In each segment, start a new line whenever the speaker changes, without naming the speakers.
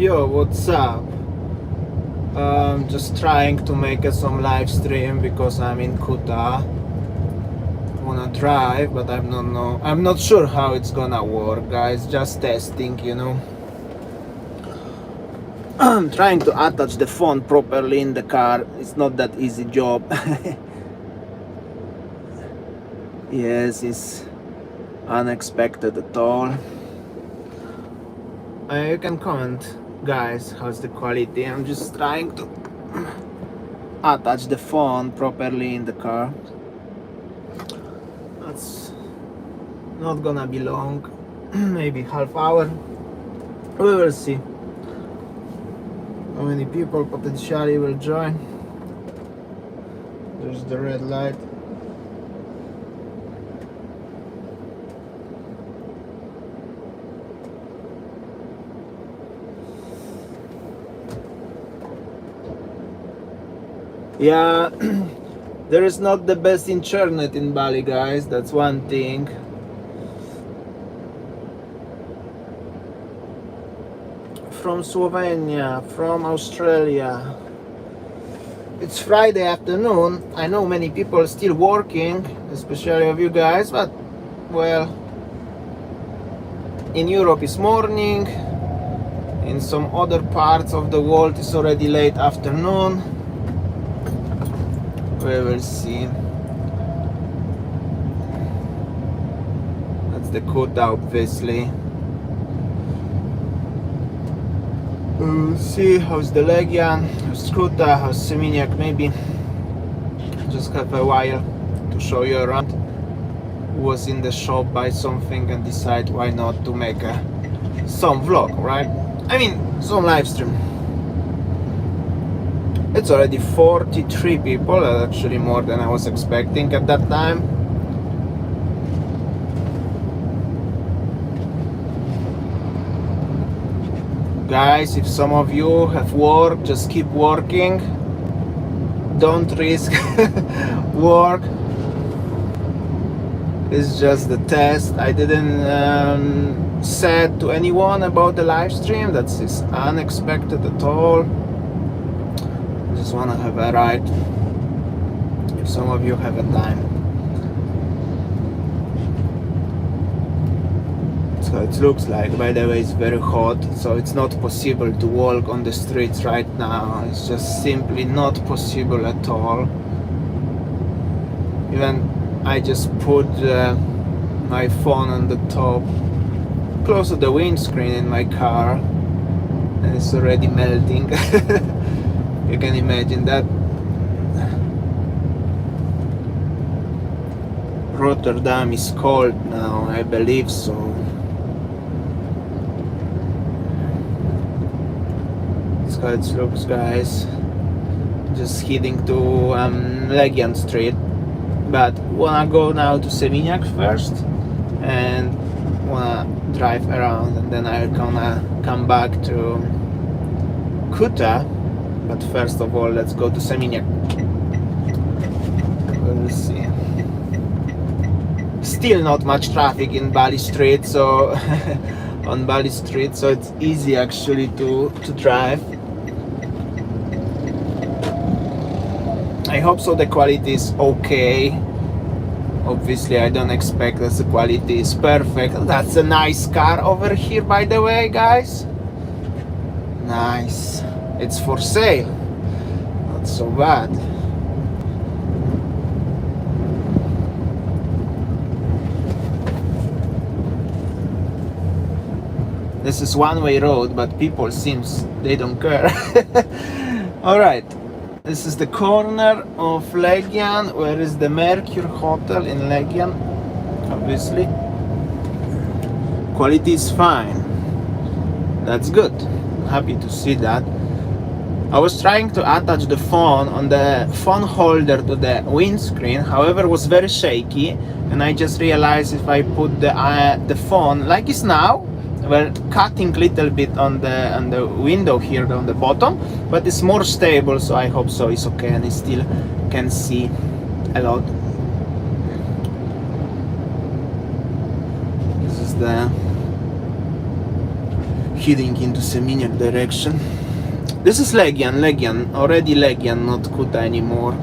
Yo, what's up? Just trying to make some live stream because I'm in Kuta. Wanna drive, but I'm not sure how it's gonna work, guys. Just testing, I'm trying to attach the phone properly in the car. It's not that easy job. Yes, it's unexpected at all. You can comment, guys, how's the quality. I'm just trying to attach the phone properly in the car. That's not gonna be long. Maybe half hour. We will see how many people potentially will join. There's the red light. Yeah, there is not the best internet in Bali, guys. That's one thing. From Slovenia, from Australia. It's Friday afternoon. I know many people are still working, especially of you guys, but well, in Europe it's morning. In some other parts of the world it's already late afternoon. We will see. That's the Kuta, obviously. We'll see how's the Legian, how's Kuta, how's Seminyak. Maybe just have a while to show you around. Was in the shop, buy something and decide why not to make some vlog, right? I mean, some live stream. It's already 43 people, actually more than I was expecting at that time. Guys, if some of you have work, just keep working. Don't risk work. It's just the test. I didn't said to anyone about the live stream. That's unexpected at all. Just want to have a ride if some of you have a time. So it looks like, by the way, it's very hot, so it's not possible to walk on the streets right now. It's just simply not possible at all. Even I just put my phone on the top, close to the windscreen in my car, and it's already melting. You can imagine that. Rotterdam is cold now, I believe so. That's how it looks, guys. Just heading to Legian Street, but wanna go now to Seminyak first and wanna drive around, and then I'm gonna come back to Kuta. But first of all, let's go to Seminyak. We'll see. Still not much traffic in Bali Street, so on Bali Street, so it's easy actually to drive. I hope so the quality is okay. Obviously I don't expect that the quality is perfect. That's a nice car over here, by the way, guys. Nice. It's for sale. Not so bad. This is one-way road, but people seems they don't care. Alright. This is the corner of Legian. Where is the Mercure Hotel in Legian? Obviously. Quality is fine. That's good. Happy to see that. I was trying to attach the phone on the phone holder to the windscreen, however it was very shaky, and I just realized if I put the phone like it's now, we're cutting little bit on the window here on the bottom, but it's more stable, so I hope so it's okay and I still can see a lot. This is the heading into Seminyak direction. This is Legian, already Legian, not Kuta anymore.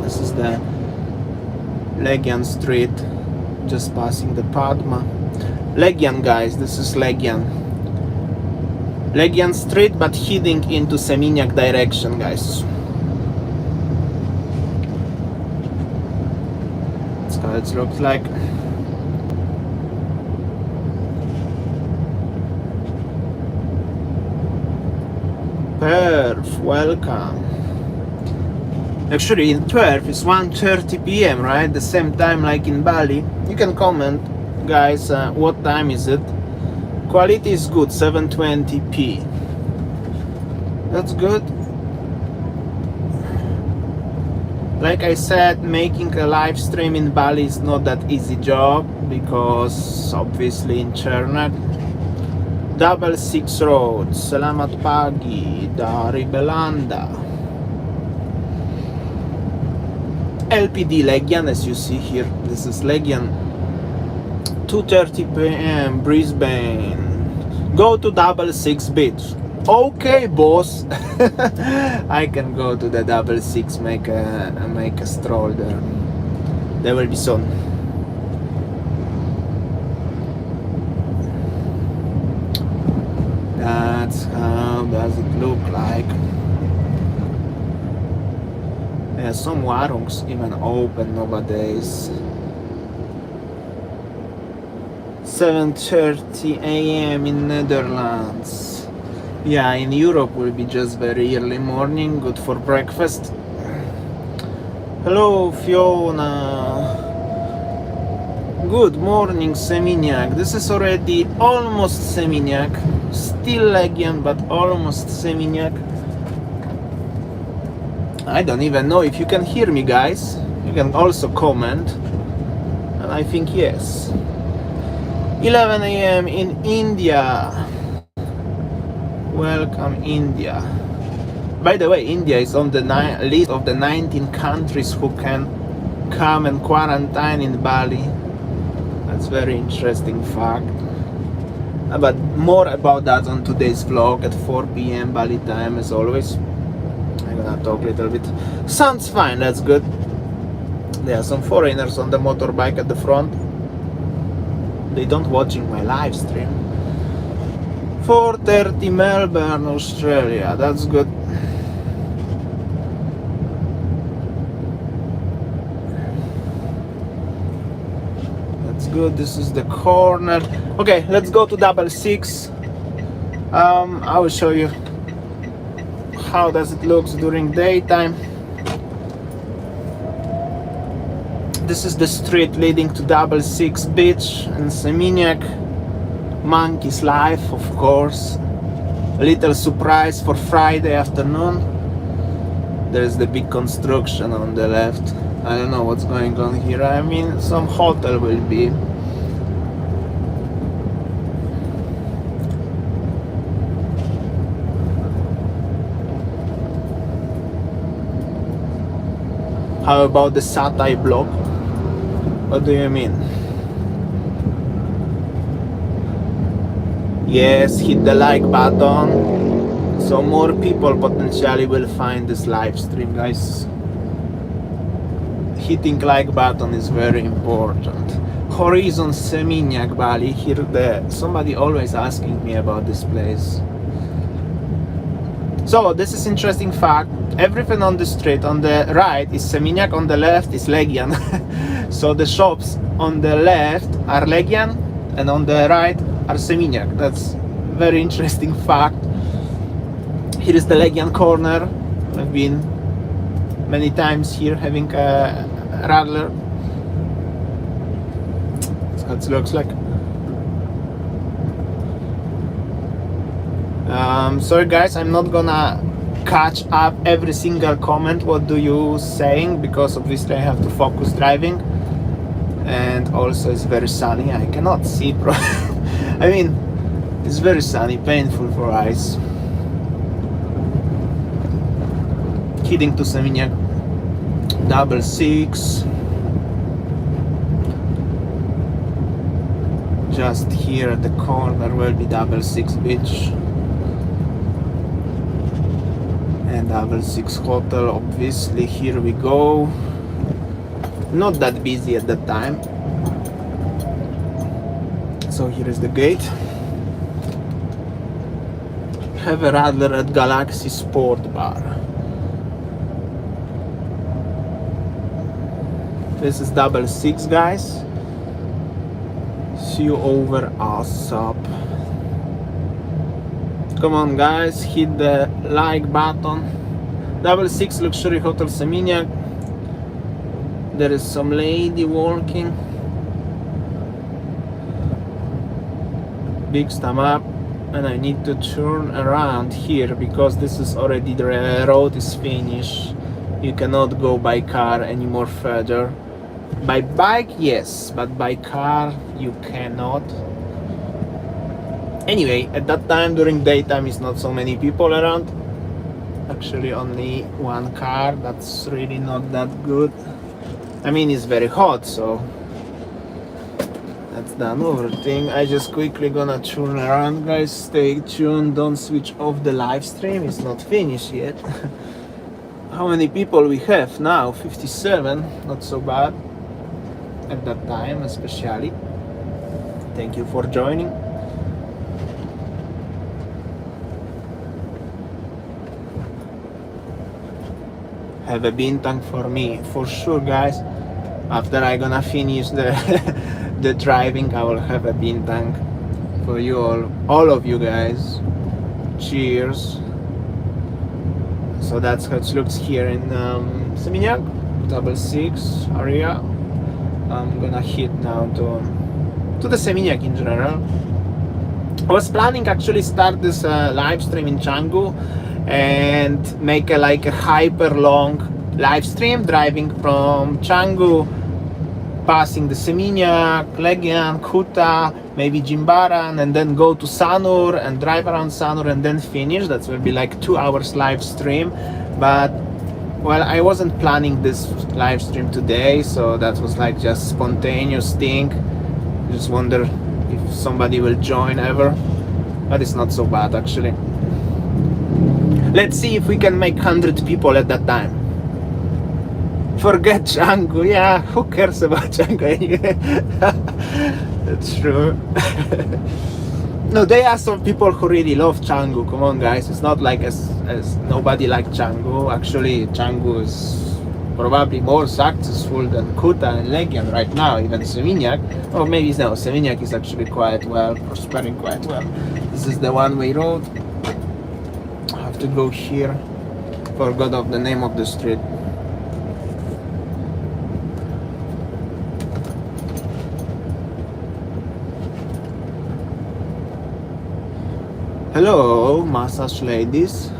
This is the Legian street, just passing the Padma. Legian, guys, this is Legian. Legian street, but heading into Seminyak direction, guys. That's how it looks like. Perth, welcome. Actually, in Perth it's 1:30 p.m. right? The same time like in Bali. You can comment, guys, what time is it? Quality is good, 720p. That's good. Like I said, making a live stream in Bali is not that easy job, because obviously in Chernak. 66 Road, Selamat Pagi, dari Belanda. LPD Legian, as you see here, this is Legian. 2:30 p.m. Brisbane. Go to 66 beach. Okay, boss. I can go to the 66, make a stroll there. There will be sun. That's how does it look like. Yeah, some warungs even open nowadays. 7:30 a.m. in Netherlands. Yeah, in Europe will be just very early morning, good for breakfast. Hello, Fiona. Good morning, Seminyak. This is already almost Seminyak. Still Legian, but almost Seminyak. I don't even know if you can hear me, guys. You can also comment. And I think yes. 11 a.m. in India. Welcome, India. By the way, India is on the list of the 19 countries who can come and quarantine in Bali. That's very interesting fact. But more about that on today's vlog at 4 p.m. Bali time, as always. I'm gonna talk a little bit. Sounds fine, that's good. There are some foreigners on the motorbike at the front. They don't watching my live stream. 4:30 Melbourne, Australia. That's good. That's good. This is the corner. Okay, let's go to 66. I will show you how does it looks during daytime. This is the street leading to 66 beach and Seminyak. Monkey's life, of course. A little surprise for Friday afternoon. There's the big construction on the left. I don't know what's going on here. I mean, some hotel will be. How about the Satay block? What do you mean? Yes, hit the like button so more people potentially will find this live stream, guys. Hitting like button is very important. Horizon Seminyak, Bali. Here somebody always asking me about this place. So this is interesting fact. Everything on the street on the right is Seminyak, on the left is Legian. So the shops on the left are Legian and on the right are Seminyak. That's very interesting fact. Here is the Legian corner. I've been many times here having a radler. That's what it looks like. Sorry guys, I'm not gonna catch up every single comment what do you saying, because obviously I have to focus driving, and also it's very sunny. I cannot see I mean, it's very sunny, painful for eyes. Heading to Seminyak 66. just here at the corner will be 66 Beach and 66 Hotel. Obviously, here we go. Not that busy at that time. So here is the gate. Have a radler at Galaxy Sport Bar. This is 66, guys. See you over ASAP. Come on, guys, hit the like button. 66 Luxury Hotel Seminyak. There is some lady walking. Big thumb up. And I need to turn around here because this is already, the road is finished. You cannot go by car anymore further. By bike, yes, but by car you cannot. Anyway, at that time during daytime is not so many people around. Actually only one car. That's really not that good. I mean, it's very hot, so that's the another thing. I just quickly gonna turn around, guys. Stay tuned, don't switch off the live stream, it's not finished yet. How many people we have now? 57, not so bad at that time, especially. Thank you for joining. Have a bintang for me, for sure, guys. After I gonna finish the the driving, I will have a bintang for you all of you guys. Cheers. So that's how it looks here in Seminyak, 66 area. I'm gonna hit now to the Seminyak in general. I was planning actually start this live stream in Canggu and make like a hyper long live stream driving from Canggu, passing the Seminyak, Legian, Kuta, maybe Jimbaran, and then go to Sanur and drive around Sanur and then finish. That will be like 2 hours live stream. But well, I wasn't planning this live stream today, so that was like just spontaneous thing. Just wonder if somebody will join ever, but it's not so bad actually. Let's see if we can make 100 people at that time. Forget Canggu, yeah, who cares about Canggu anyway? That's true. No, there are some people who really love Canggu. Come on, guys, it's not like as nobody like Canggu. Actually, Canggu is probably more successful than Kuta and Legian right now, even Seminyak. Or maybe no, Seminyak is actually quite well, prospering quite well. This is the one-way road. I have to go here. Forgot of the name of the street. Hello, massage ladies.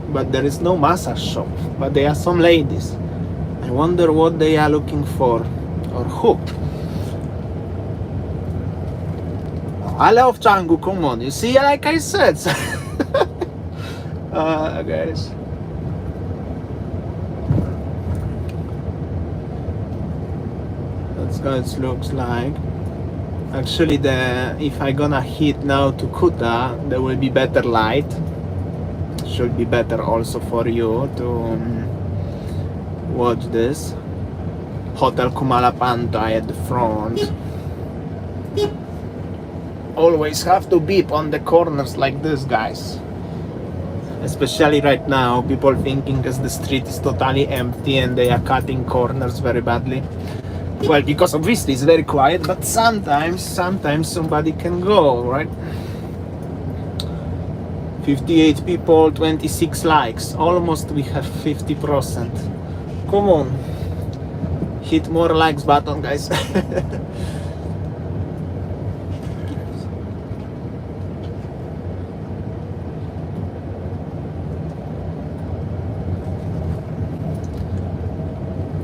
But there is no massage shop. But there are some ladies. I wonder what they are looking for. Or who. I love Canggu, come on. You see, like I said. Guys. That's how it looks like. Actually, if I gonna hit now to Kuta, there will be better light. Should be better also for you to watch this. Hotel Kumalapantai at the front. Always have to beep on the corners like this, guys. Especially right now, people thinking as the street is totally empty and they are cutting corners very badly. Well, because obviously it's very quiet, but sometimes somebody can go, right? 58 people, 26 likes. Almost we have 50%. Come on. Hit more likes button, guys.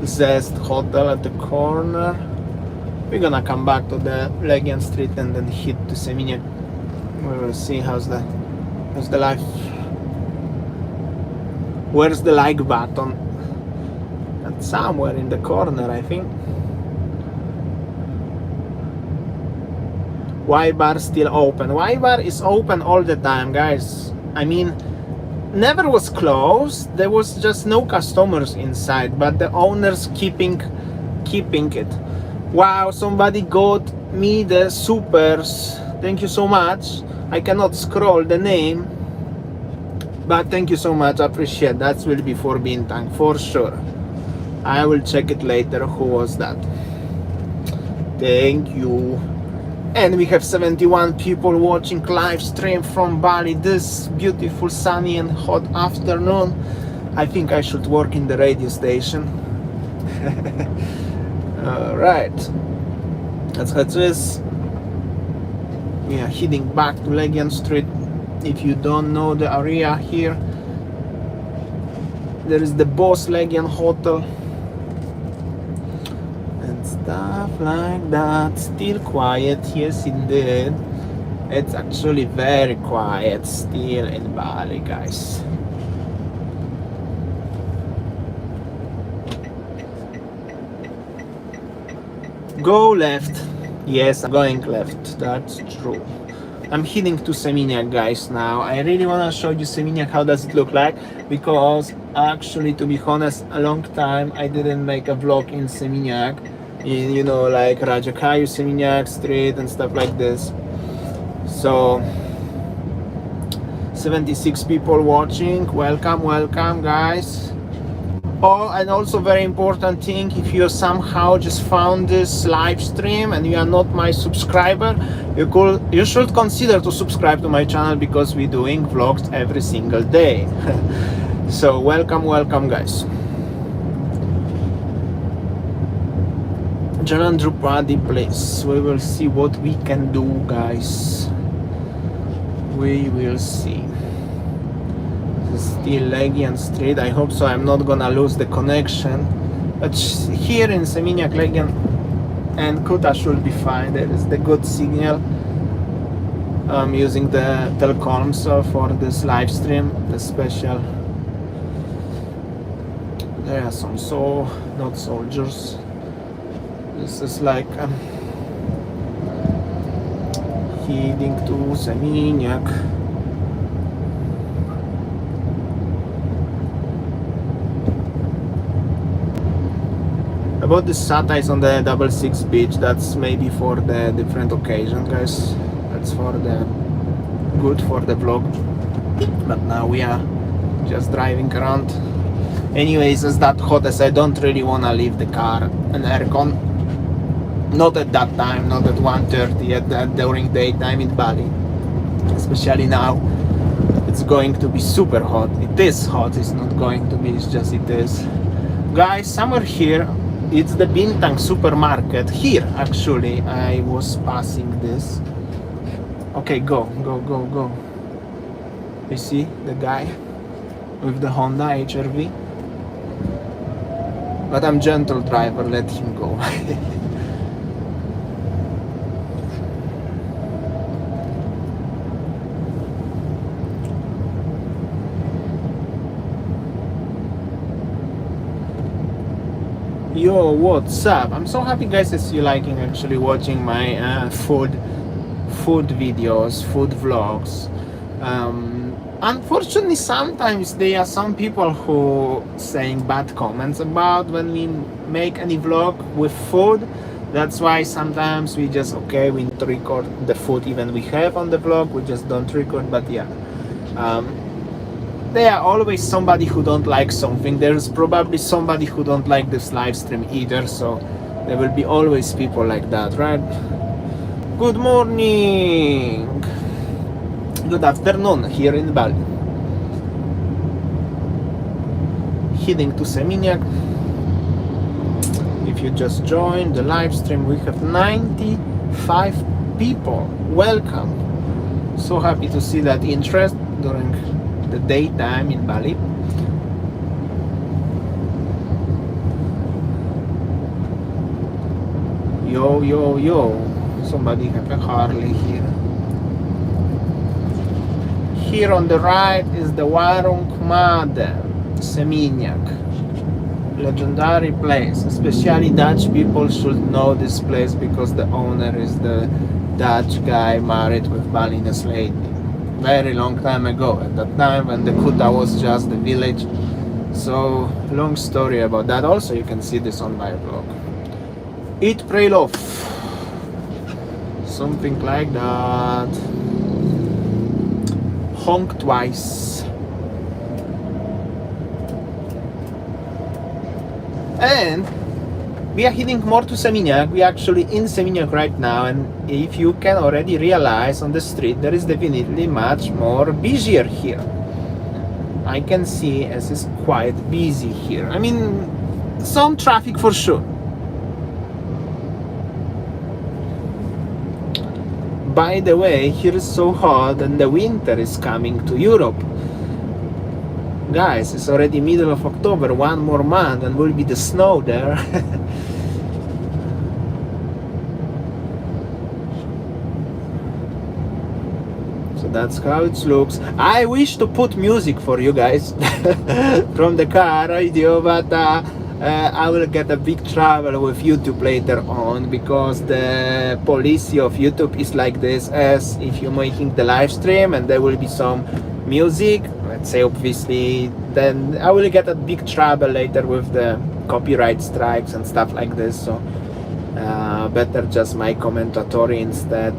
Zest Hotel at the corner. We're gonna come back to the Legian Street and then hit to Seminyak. We will see how's the life. Where's the like button? That's somewhere in the corner, I think. Y bar still open. Y bar is open all the time, guys. I mean, never was closed. There was just no customers inside, but the owners keeping it. Wow, somebody got me the supers. Thank you so much. I cannot scroll the name, but thank you so much. I appreciate that. Will be for Bintang for sure. I will check it later. Who was that? Thank you. And we have 71 people watching live stream from Bali this beautiful sunny and hot afternoon. I think I should work in the radio station. Alright, let's head to this. We are heading back to Legion Street. If you don't know the area here, there is the Boss Legion Hotel and stuff like that. Still quiet, yes indeed. It's actually very quiet still in Bali, guys. Go left. Yes, I'm going left, that's true. I'm heading to Seminyak, guys, now. I really want to show you Seminyak, how does it look like, because actually, to be honest, a long time I didn't make a vlog in Seminyak, in, you know, like Rajakayu, Seminyak Street and stuff like this. So 76 people watching. Welcome guys. Oh, and also very important thing, if you somehow just found this live stream and you are not my subscriber, you should consider to subscribe to my channel, because we're doing vlogs every single day. So welcome guys. Jalan Drupadi place. We will see what we can do, guys. We will see. Still Legion Street. I hope so I'm not gonna lose the connection, but here in Seminyak, Legion and Kuta should be fine. There is the good signal. I'm using the telecoms for this live stream, the special. There are some not soldiers. This is like heading to Seminyak. About the satellites on the 66 beach, that's maybe for the different occasion, guys. That's for the good for the vlog. But now we are just driving around. Anyways, it's that hot as I don't really wanna leave the car and aircon. Not at that time, not at 1:30 during daytime in Bali. Especially now, it's going to be super hot. It is hot. It's not going to be. It's just it is. Guys, somewhere here. It's the Bintang supermarket. Here, actually, I was passing this. Okay, go. You see the guy with the Honda HR-V? But I'm gentle driver, let him go. Yo, what's up? I'm so happy, guys, that you liking actually watching my food videos, food vlogs. Unfortunately, sometimes there are some people who saying bad comments about when we make any vlog with food. That's why sometimes we just we need to record the food even we have on the vlog. We just don't record. But yeah, there are always somebody who don't like something. There's probably somebody who don't like this live stream either, so there will be always people like that, right? Good morning, good afternoon here in Bali. Heading to Seminyak. If you just joined the live stream, we have 95 people. Welcome. So happy to see that interest during the daytime in Bali. Yo, somebody have a Harley here. Here on the right is the Warung Made, Seminyak. Legendary place. Especially Dutch people should know this place because the owner is the Dutch guy married with Balinese lady. Very long time ago, at that time when the Kuta was just the village. So, long story about that. Also, you can see this on my blog. Eat, pray, love. Something like that. Honk twice. And we are heading more to Seminyak. We are actually in Seminyak right now, and if you can already realize on the street, there is definitely much more busier here. I can see as it's quite busy here. I mean, some traffic for sure. By the way, here is so hot and the winter is coming to Europe. Guys, it's already middle of October, one more month and will be the snow there. So that's how it looks. I wish to put music for you guys from the car radio, but I will get a big trouble with YouTube later on, because the policy of YouTube is like this, as if you're making the live stream and there will be some music, let's say, obviously, then I will get a big trouble later with the copyright strikes and stuff like this. So better just my commentatory instead.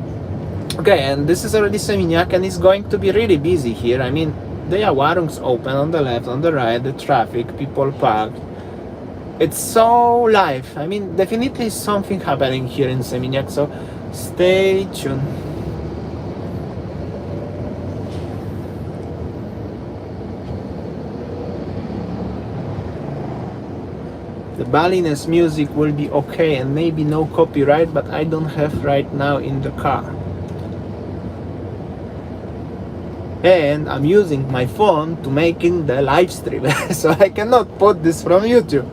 Okay, and this is already Seminyak, and it's going to be really busy here. I mean, there are warungs open on the left, on the right, the traffic, people parked. It's so live. I mean, definitely something happening here in Seminyak, so stay tuned. The Balinese music will be okay and maybe no copyright, but I don't have right now in the car. And I'm using my phone to making the live stream, so I cannot put this from YouTube.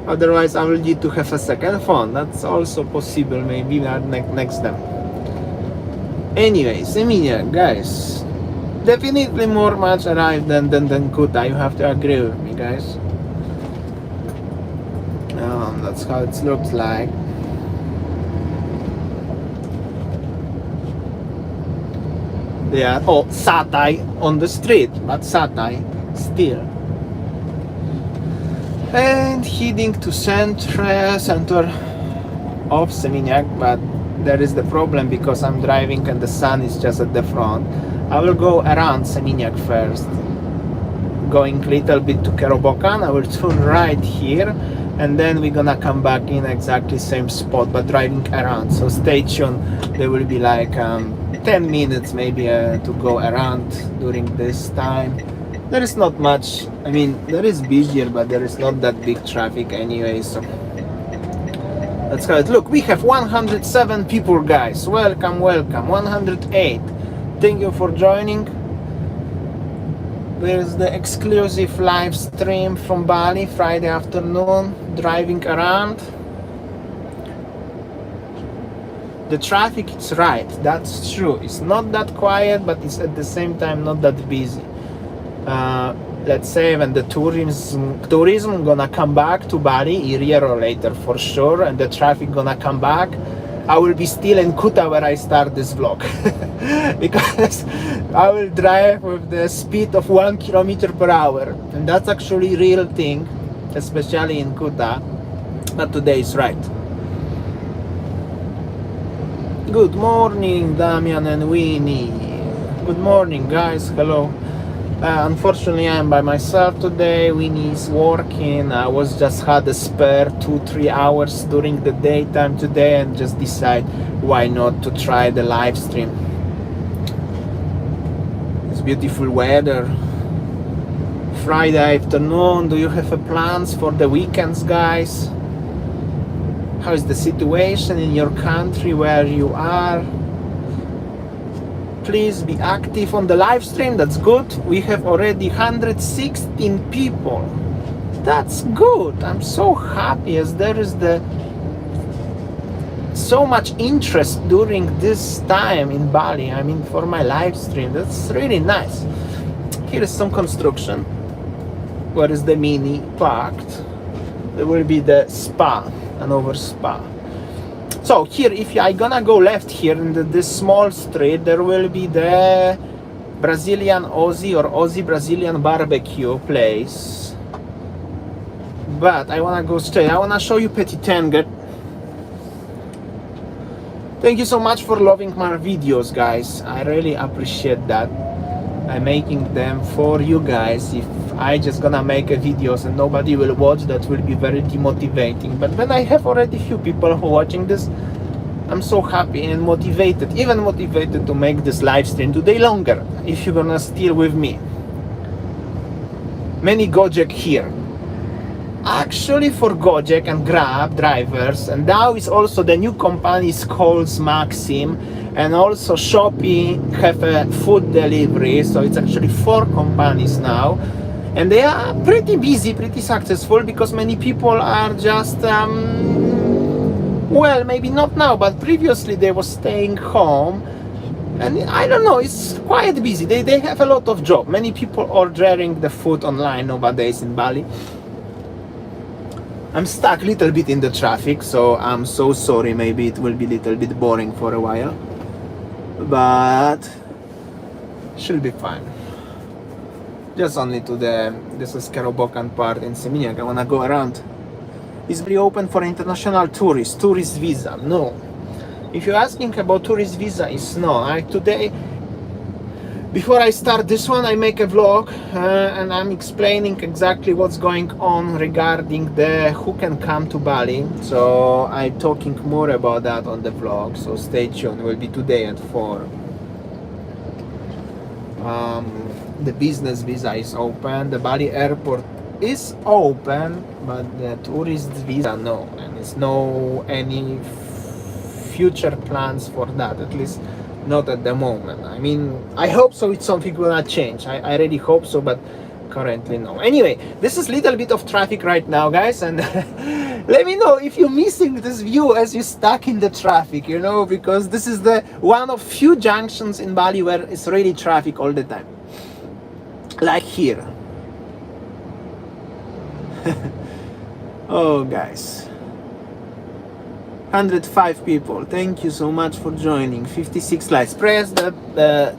Otherwise, I will need to have a second phone. That's also possible, maybe next time. Anyway, Seminyak, guys, definitely more much arrived than Kuta. You have to agree with me, guys. That's how it looks like. They are Satay on the street, but Satay still. And heading to center of Seminyak, but there is the problem because I'm driving and the sun is just at the front. I will go around Seminyak first, going a little bit to Kerobokan. I will turn right here, and then we're gonna come back in exactly same spot, but driving around. So stay tuned. There will be like 10 minutes maybe to go around during this time. There is not much. I mean, there is busier, but there is not that big traffic anyway, so that's how it look. We have 107 people, guys. Welcome. 108. Thank you for joining. There's the exclusive live stream from Bali, Friday afternoon, driving around. The traffic is right, that's true. It's not that quiet, but it's at the same time not that busy. Let's say when the tourism gonna come back to Bali earlier or later for sure, and the traffic gonna come back, I will be still in Kuta where I start this vlog. Because I will drive with the speed of 1 km/h, and that's actually real thing, especially in Kuta. But today is right. Good morning, Damian and Winnie. Good morning, guys. Hello. Unfortunately, I'm by myself today. Winnie is working. I was just had a spare 2-3 hours during the daytime today, and just decide why not to try the live stream. It's beautiful weather. Friday afternoon. Do you have plans for the weekends, guys? How is the situation in your country where you are? Please be active on the live stream. That's good. We have already 116 people. That's good. I'm so happy, as there is so much interest during this time in Bali. I mean, for my live stream. That's really nice. Here is some construction. Where is the Mini parked? There will be the spa, another spa. So here, if I gonna go left here in this small street, there will be the Brazilian Aussie or Aussie Brazilian barbecue place. But I wanna go straight. I wanna show you Petit Tanguy. Thank you so much for loving my videos, guys. I really appreciate that. I'm making them for you guys. If I just gonna make a videos and nobody will watch, that will be very demotivating. But when I have already few people who are watching this, I'm so happy and motivated, even motivated to make this live stream today longer, if you're gonna still with me. Many Gojek here. Actually, for Gojek and Grab drivers, and now is also the new companies called Maxim, and also Shopee have a food delivery, so it's actually 4 companies now, and they are pretty busy, pretty successful, because many people are just well, maybe not now, but previously they were staying home, and I don't know, it's quite busy. They have a lot of job. Many people ordering the food online nowadays in Bali. I'm stuck a little bit in the traffic, so I'm so sorry. Maybe it will be a little bit boring for a while, but should be fine. Just only to this is Kerobokan part in Seminyak. I wanna go around. It's very open for international tourists, tourist visa. No. If you're asking about tourist visa, it's no. Today, before I start this one, I make a vlog and I'm explaining exactly what's going on regarding the who can come to Bali. So I'm talking more about that on the vlog. So stay tuned. It will be today at 4. The business visa is open. The Bali airport is open, but the tourist visa no, and it's no any future plans for that, at least not at the moment. I mean, I hope so. It's something will not change. I really hope so, but currently no. Anyway, this is little bit of traffic right now, guys, and let me know if you're missing this view as you're stuck in the traffic, you know, because this is the one of few junctions in Bali where it's really traffic all the time, like here. Oh, guys, 105 people. Thank you so much for joining. 56 likes. Press the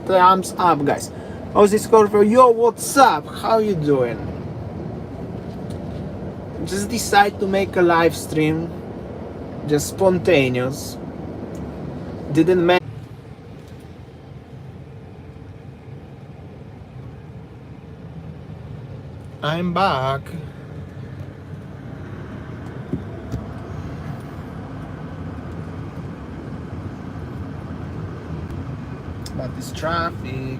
thumbs up, guys. Aussie Scorpio, yo, what's up? How you doing? Just decide to make a live stream, just spontaneous. Didn't make. I'm back. But this traffic.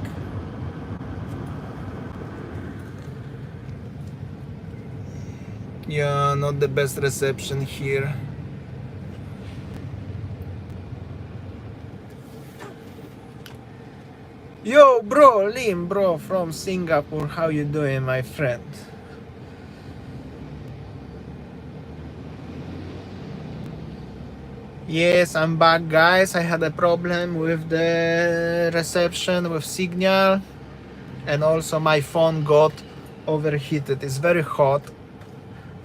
Yeah, not the best reception here. Yo, bro, Lim, bro, from Singapore. How you doing, my friend? Yes, I'm back, guys. I had a problem with the reception, with signal, and also my phone got overheated. It's very hot.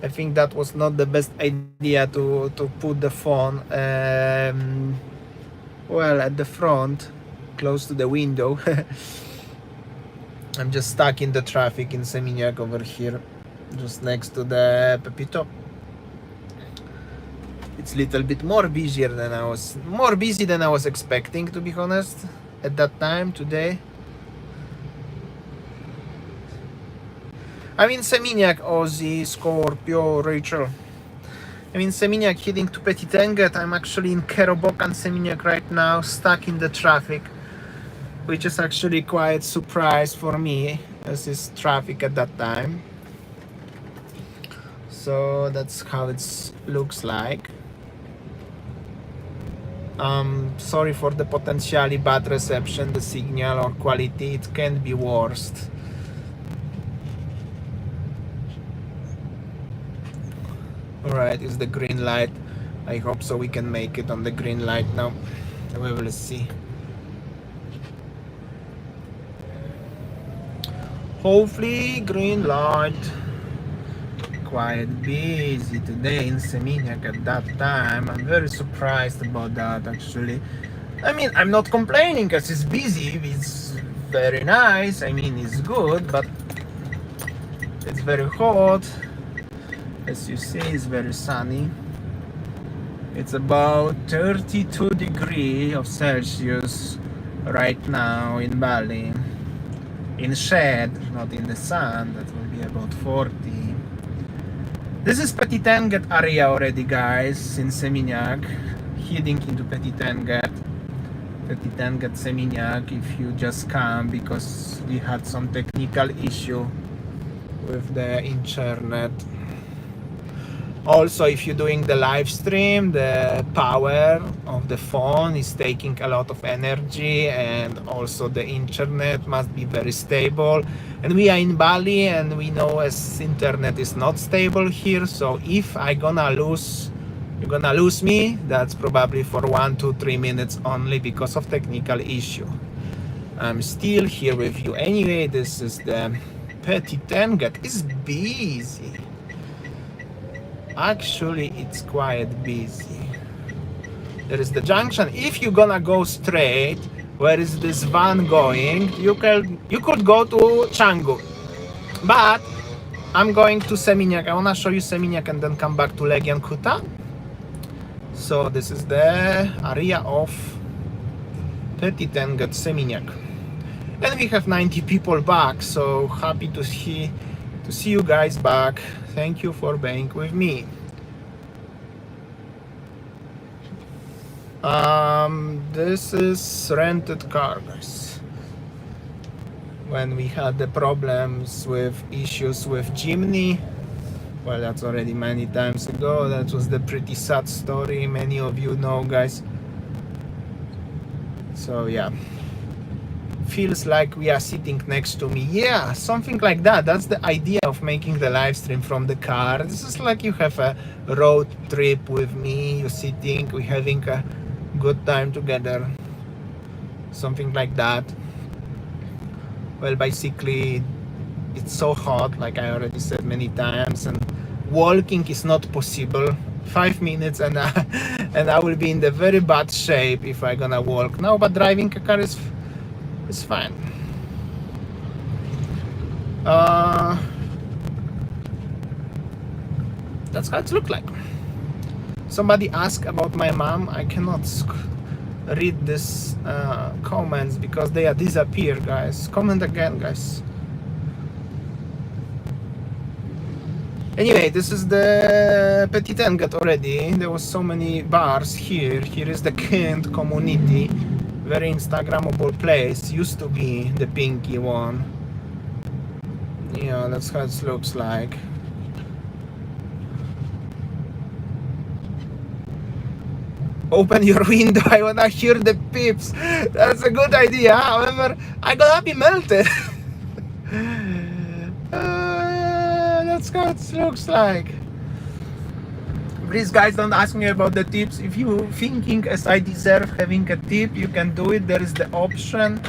I think that was not the best idea to put the phone well at the front, close to the window. I'm just stuck in the traffic in Seminyak over here, just next to the Pepito. It's a little bit more busy than I was expecting, to be honest, at that time today. I'm in Seminyak, Aussie, Scorpio, Rachel. I'm in Seminyak heading to Petit Tanguy. I'm actually in Kerobokan, Seminyak right now, stuck in the traffic, which is actually quite surprise for me, as is traffic at that time. So that's how it looks like. Sorry for the potentially bad reception, the signal or quality. It can be worst. Alright, it's the green light. I hope so we can make it on the green light now. We will see. Hopefully green light. quite busy today in Seminyak at that time. I'm very surprised about that, actually. I mean, I'm not complaining because it's busy, it's very nice, I mean, it's good, but it's very hot. As you see, it's very sunny. It's about 32 degrees of Celsius right now in Bali. In shade, not in the sun, that will be about 40. This is Petit Tenget area already, guys, in Seminyak. Heading into Petit Tenget Seminyak, if you just come, because we had some technical issue with the internet. Also, if you're doing the live stream, the power of the phone is taking a lot of energy, and also the internet must be very stable. And we are in Bali, and we know as internet is not stable here, so if you're gonna lose me, that's probably for 1 to 3 minutes only because of technical issue. I'm still here with you. Anyway, this is the Petit Tenget. It's busy. Actually, it's quite busy. There is the junction. If you're gonna go straight, where is this van going? You could go to Canggu, but I'm going to Seminyak. I wanna show you Seminyak and then come back to Legian Kuta. So this is the area of Petit Tenget Seminyak, and we have 90 people back. So happy to see you guys back. Thank you for being with me. This is rented car, guys. When we had the problems with issues with Jimny, well, that's already many times ago. That was the pretty sad story. Many of you know, guys. So yeah. Feels like we are sitting next to me. Yeah, something like that. That's the idea of making the live stream from the car. This is like you have a road trip with me. You're sitting, we're having a good time together. Something like that. Well, basically, it's so hot, like I already said many times, and walking is not possible. 5 minutes and I will be in the very bad shape if I'm gonna walk. No, but driving a car is fine. That's how it looks like. Somebody asked about my mom. I cannot read this comments because they are disappear, guys. Comment again, guys. Anyway, this is the Petit Tenget already. There was so many bars here. Here is the Kent community. Very Instagrammable place. Used to be the pinky one. Yeah, that's how it looks like. Open your window, I wanna hear the peeps. That's a good idea, however, I gotta be melted. That's how it looks like. Please, guys, don't ask me about the tips. If you thinking as I deserve having a tip, you can do it. There is the option.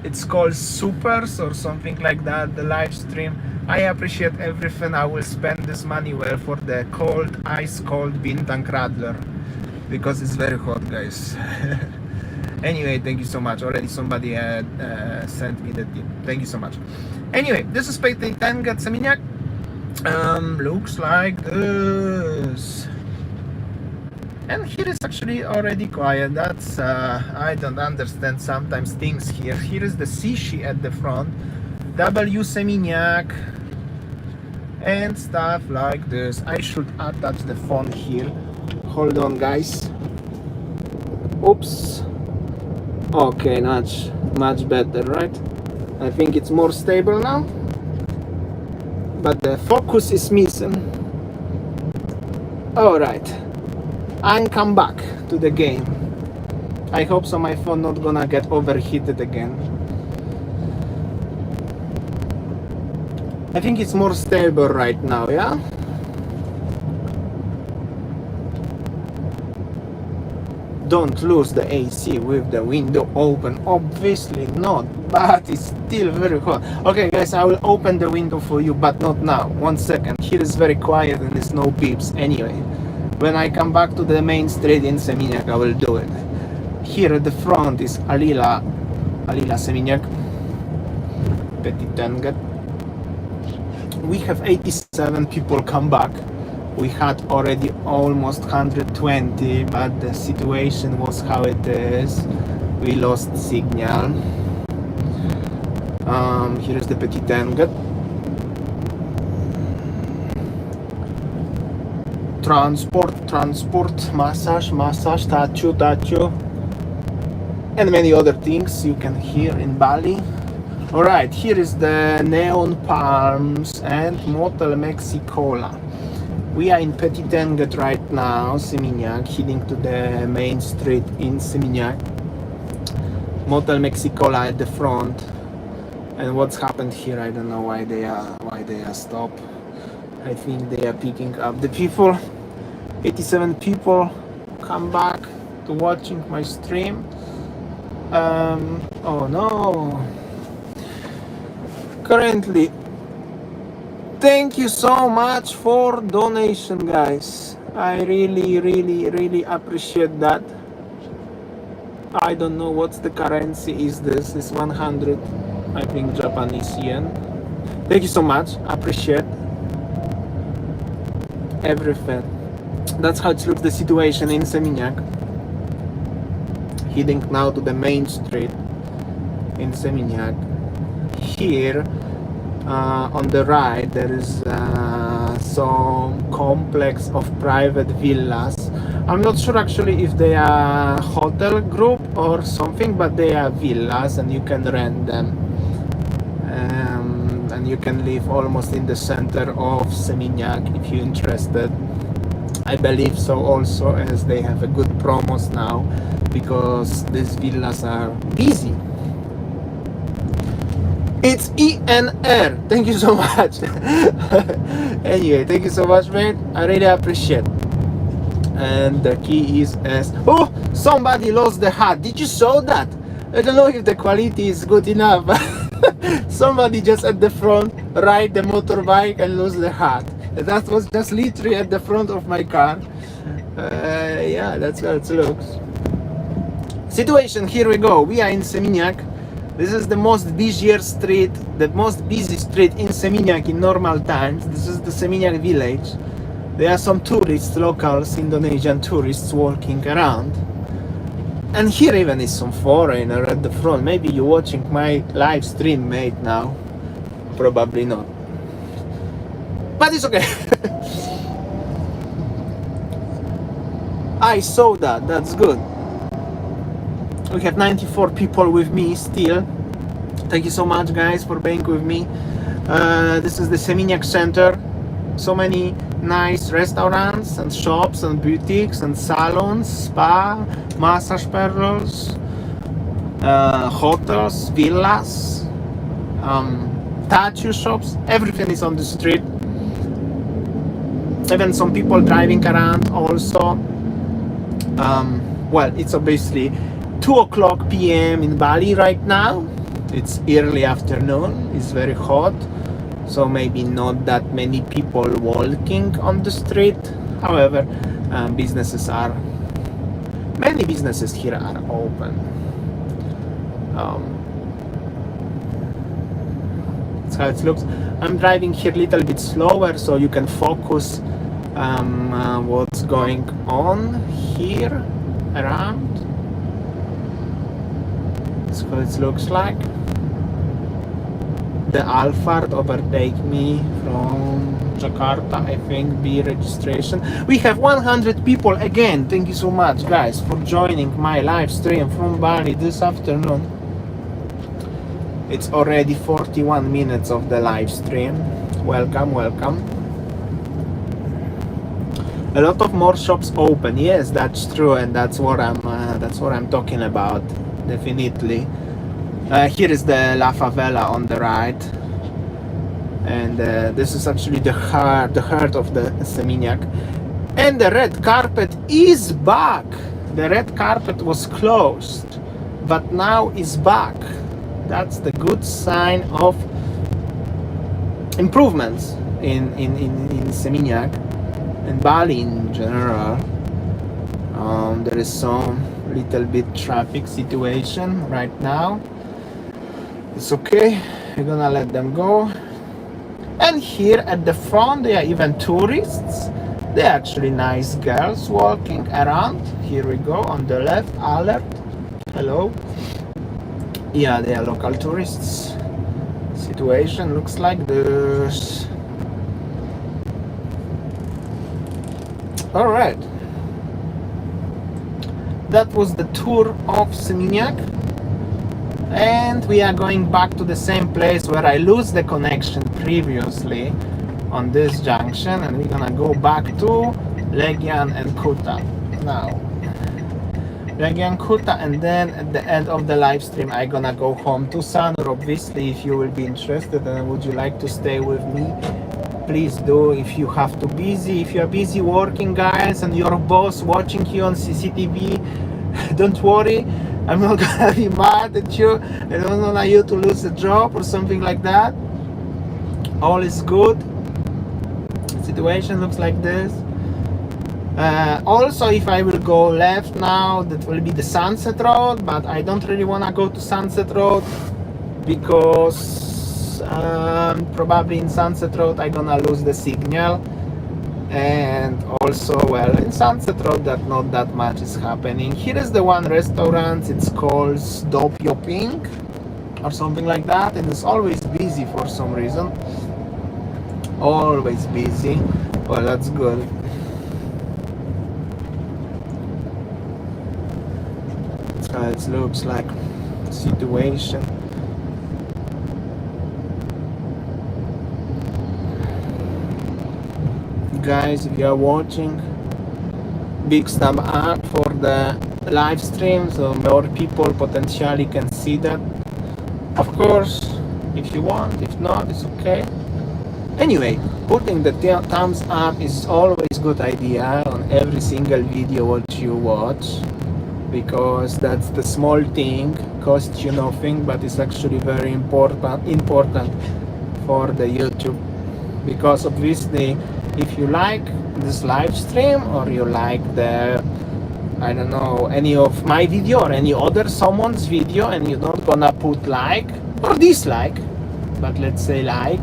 It's called supers or something like that, the live stream. I appreciate everything. I will spend this money well for the cold, ice cold Bintang Radler, because it's very hot, guys. Anyway, thank you so much. Already somebody had sent me the tip. Thank you so much. Anyway, this is Petit Tenget Seminyak. Looks like this. And here is actually already quiet. That's I don't understand sometimes things here. Here is the Sishi at the front, W Seminyak, and stuff like this. I should attach the phone here. Hold on, guys. Oops. Okay, much better, right? I think it's more stable now, but the focus is missing. All right, and come back to the game. I hope so my phone not gonna get overheated again. I think it's more stable right now, yeah? don't lose the AC with the window open, obviously not, but it's still very hot. Okay guys, I will open the window for you, but not now. 1 second. Here is very quiet and there's no beeps. Anyway, when I come back to the main street in Seminyak, I will do it. Here at the front is Alila Seminyak, Petit Tenget. We have 87 people come back. We had already almost 120, but the situation was how it is. We lost signal. Here is the Petit Tenget. Transport, massage, tattoo, and many other things you can hear in Bali. Alright, here is the Neon Palms and Motel Mexicola. We are in Petit Tenget right now, Seminyak, heading to the main street in Seminyak. Motel Mexicola at the front. And what's happened here, I don't know why they are stopped. I think they are picking up the people. 87 people come back to watching my stream. Oh no. Currently, thank you so much for donation, guys. I really appreciate that. I don't know what's the currency is. This is 100, I think, Japanese yen. Thank you so much. Appreciate everything. That's how it looks, the situation in Seminyak. Heading now to the main street in Seminyak. Here on the right there is some complex of private villas. I'm not sure actually if they are hotel group or something, but they are villas and you can rent them. And you can live almost in the center of Seminyak if you're interested. I believe so also, as they have a good promos now because these villas are busy. It's ENR. Thank you so much. Anyway, thank you so much, mate. I really appreciate. And the key is S. Oh, somebody lost the hat. Did you saw that? I don't know if the quality is good enough. Somebody just at the front ride the motorbike and lose the hat. That was just literally at the front of my car. Yeah, that's how it looks. Situation, here we go. We are in Seminyak. This is the most busier street, the most busy street in Seminyak in normal times. This is the Seminyak village. There are some tourists, locals, Indonesian tourists walking around. And here even is some foreigner at the front. Maybe you're watching my live stream, mate, now. Probably not. But it's okay. I saw that, that's good. We have 94 people with me still. Thank you so much, guys, for being with me. This is the Seminyak Center. So many nice restaurants and shops and boutiques and salons, spa, massage parlors, hotels, villas, tattoo shops. Everything is on the street. Even some people driving around also. Well, it's obviously 2 o'clock p.m. in Bali right now. It's early afternoon. It's very hot, so maybe not that many people walking on the street. However, many businesses here are open. That's how it looks. I'm driving here a little bit slower so you can focus what's going on here around. That's what it looks like. The Alphard overtake me from Jakarta, I think, B registration. We have 100 people again. Thank you so much, guys, for joining my live stream from Bali this afternoon. It's already 41 minutes of the live stream. Welcome, welcome. A lot of more shops open. Yes, that's true, and that's what I'm talking about. Definitely. Here is the La Favela on the right, and this is actually the heart of the Seminyak. And the red carpet is back. The red carpet was closed, but now is back. That's the good sign of improvements in Seminyak and Bali in general. There is some little bit traffic situation right now. It's okay, we're gonna let them go. And here at the front there are even tourists. They're actually nice girls walking around. Here we go on the left, alert. Hello. Yeah, they are local tourists. Situation looks like this. Alright. That was the tour of Seminyak. And we are going back to the same place where I lose the connection previously on this junction, and we're gonna go back to Legian and Kuta now. Legian, Kuta, and then at the end of the live stream I'm gonna go home to Sanur. Obviously, if you will be interested and would you like to stay with me, please do. If you have to busy, if you are busy working, guys, and your boss watching you on CCTV, don't worry, I'm not gonna be mad at you. I don't want you to lose a job or something like that. All is good. Situation looks like this. Also, if I will go left now, that will be the Sunset Road, but I don't really want to go to Sunset Road because probably in Sunset Road I'm gonna lose the signal. And also, well, in Sunset Road that not that much is happening. Here is the one restaurant, it's called Dopio Pink or something like that, and it's always busy for some reason. Always busy. Well, that's good. That's how it looks like. Situation. Guys, if you are watching, big thumb up for the live stream so more people potentially can see that. Of course, if you want, if not, it's okay. Anyway, putting the thumbs up is always good idea on every single video what you watch, because that's the small thing, costs you nothing, but it's actually very important for the YouTube, because obviously if you like this live stream or you like the, I don't know, any of my video or any other someone's video and you're not gonna put like or dislike, but let's say like,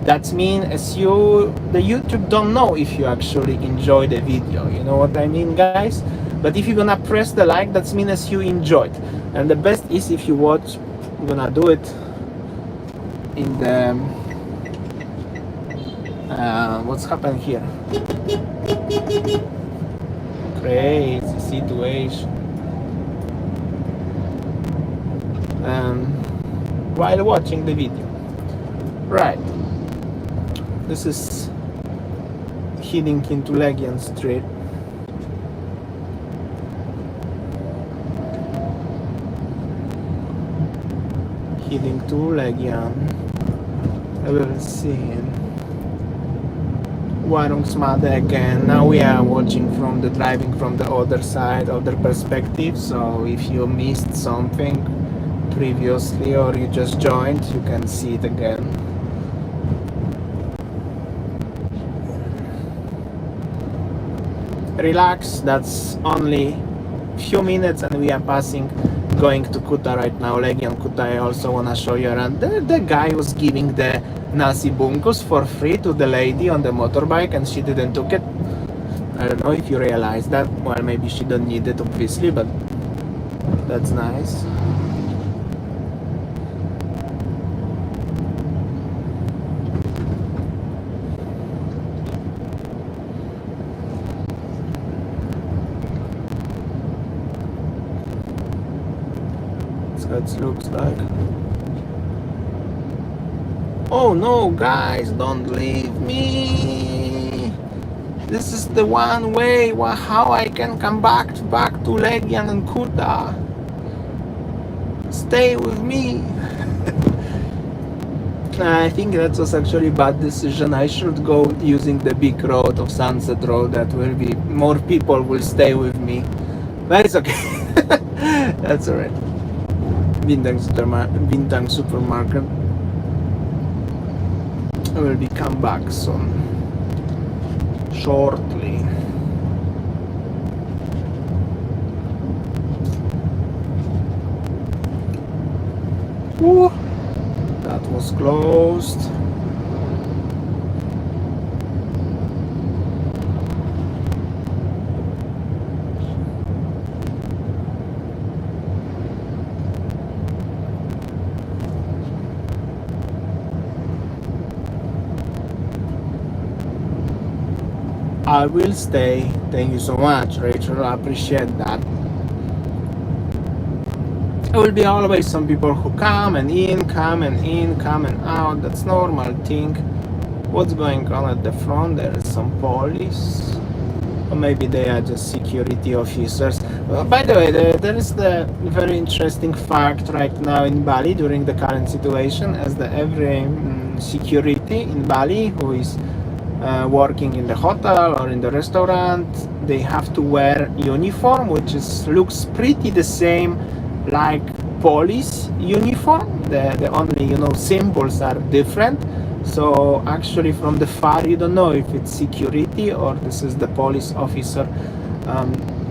that means as you, the YouTube don't know if you actually enjoy the video, you know what I mean, guys? But if you're gonna press the like, that means as you enjoyed. And the best is if you watch, I'm gonna do it in the what's happened here? Crazy situation. While watching the video. Right. This is heading into Legian Street. Heading to Legian. I will see. Warungsmade again. Now we are watching from the driving from the other side, other perspective. So if you missed something previously or you just joined, you can see it again. Relax, that's only few minutes and we are passing, going to Kuta right now. Legian Kuta. I also want to show you around. The guy was giving the nasi bungkus for free to the lady on the motorbike and she didn't took it. I don't know if you realize that. Well, maybe she don't need it obviously, but that's nice. It looks like. Oh no, guys, don't leave me. This is the one way how I can come back to Legian and Kuta. Stay with me. I think that was actually a bad decision. I should go using the big road of Sunset Road. That will be more people will stay with me. But it's okay. That's alright. Bintang supermarket. I will be come back soon. Shortly. Ooh, that was closed. I will stay. Thank you so much, Rachel. I appreciate that. There will be always some people who come and in, come and in, come and out. That's normal thing. What's going on at the front? There is some police. Or maybe they are just security officers. By the way, there is the very interesting fact right now in Bali during the current situation, as the every security in Bali who is working in the hotel or in the restaurant, they have to wear uniform, which looks pretty the same like police uniform. The only symbols are different. So actually from the far you don't know if it's security or this is the police officer.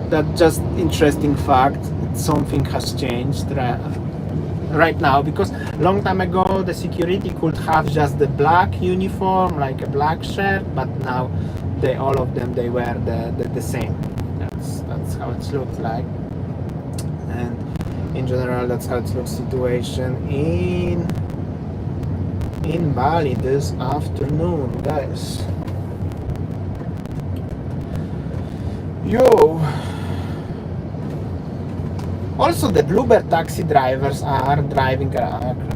That's just interesting fact. Something has changed right now, because long time ago the security could have just the black uniform, like a black shirt, but now all of them they wear the same. That's how it looks like. And in general that's how it looks situation in Bali this afternoon, guys. Yo. Also, the Bluebird taxi drivers are driving.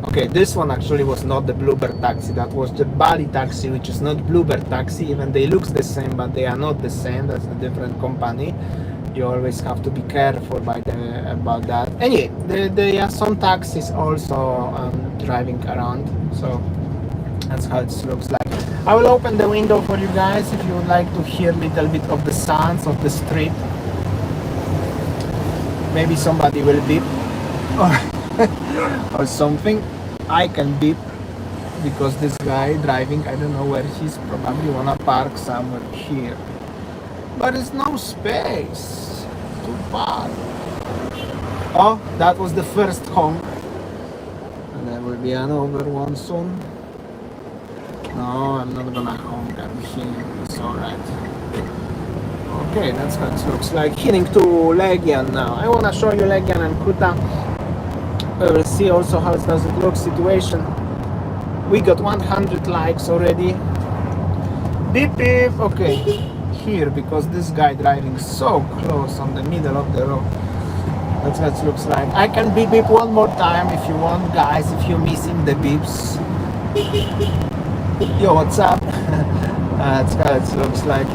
Okay, this one actually was not the Bluebird taxi. That was the Bali taxi, which is not Bluebird taxi. Even they look the same, but they are not the same. That's a different company. You always have to be careful about that. Anyway, there are some taxis also driving around. So that's how it looks like. I will open the window for you guys if you would like to hear a little bit of the sounds of the street. Maybe somebody will beep or something. I can beep because this guy driving, I don't know where he's, probably wanna park somewhere here. But there's no space to park. Oh, that was the first honk. And there will be another one soon. No, I'm not gonna honk, I'm here, it's alright. Okay, that's what it looks like. Heading to Legian now. I wanna show you Legian and Kuta. We will see also how does it look situation. We got 100 likes already. Beep beep, okay. Here, because this guy driving so close on the middle of the road. That's what it looks like. I can beep beep one more time if you want, guys, if you're missing the beeps. Yo, what's up? That's how it looks like.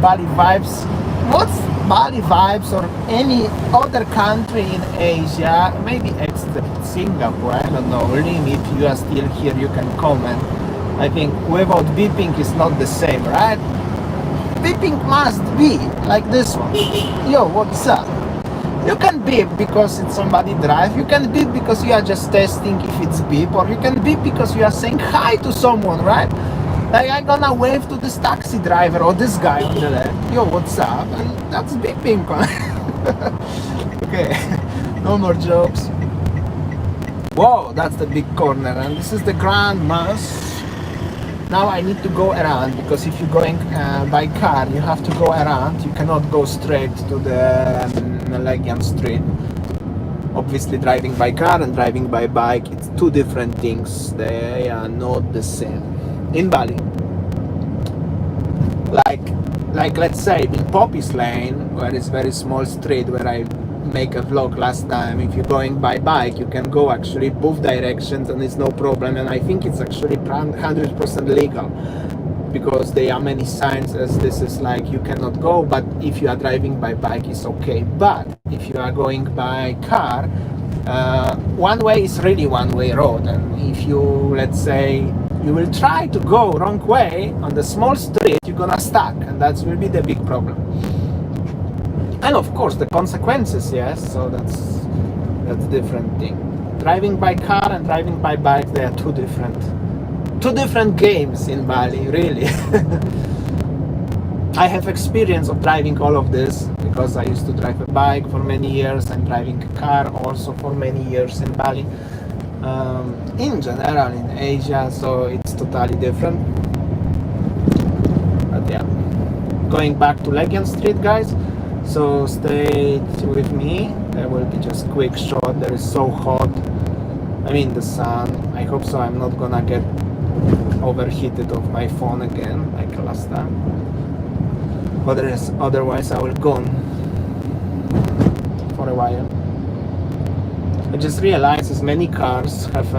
Bali vibes. What's Bali vibes or any other country in Asia? Maybe except Singapore, I don't know. Really, if you are still here, you can comment. I think without beeping is not the same, right? Beeping must be like this one. Yo, what's up? You can beep because it's somebody drive. You can beep because you are just testing if it's beep, or you can beep because you are saying hi to someone, right? Like I'm gonna wave to this taxi driver or this guy on the left. Yo, what's up? And that's beeping. Okay, no more jokes. Whoa, that's the big corner, and this is the Grand Mass. Now I need to go around, because if you're going by car, you have to go around. You cannot go straight to the Legian Street. Obviously, driving by car and driving by bike, it's two different things. They are not the same. In Bali, like let's say in Poppy's Lane, where it's very small street where I make a vlog last time, if you're going by bike, you can go actually both directions and it's no problem. And I think it's actually 100% legal, because there are many signs as this is like you cannot go, but if you are driving by bike it's okay. But if you are going by car, one way is really one way road, and if you, let's say, you will try to go wrong way on the small street, you're gonna stuck, and that will be the big problem. And of course the consequences, yes, so that's different thing. Driving by car and driving by bike, they are two different games in Bali, really. I have experience of driving all of this because I used to drive a bike for many years and driving a car also for many years in Bali. In general in Asia, so it's totally different. But yeah, going back to Legion Street, guys, so stay with me. There will be just quick shot. There is so hot, I mean the sun. I hope so I'm not gonna get overheated of my phone again like last time, but otherwise I will go on for a while. I just realized as many cars have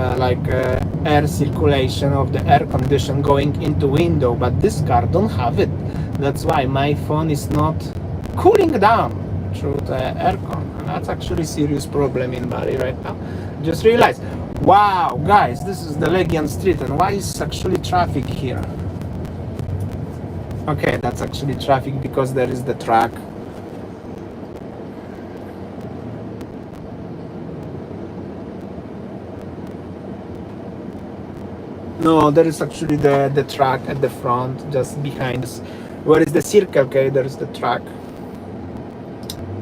air circulation of the air condition going into window, but this car don't have it. That's why my phone is not cooling down through the aircon, and that's actually a serious problem in Bali right now. Just realized, wow guys, this is the Legion Street, and why is actually traffic here? Okay, that's actually traffic because there is the track. No, there is actually the track at the front, just behind us. Where is the circle? Okay, there is the track.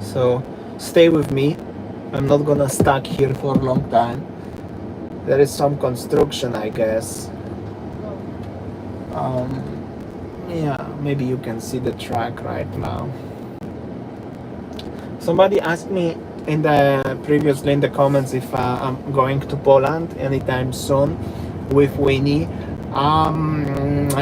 So stay with me. I'm not gonna stuck here for a long time. There is some construction, I guess. Yeah, maybe you can see the track right now. Somebody asked me previously in the comments if I'm going to Poland anytime soon with Winnie.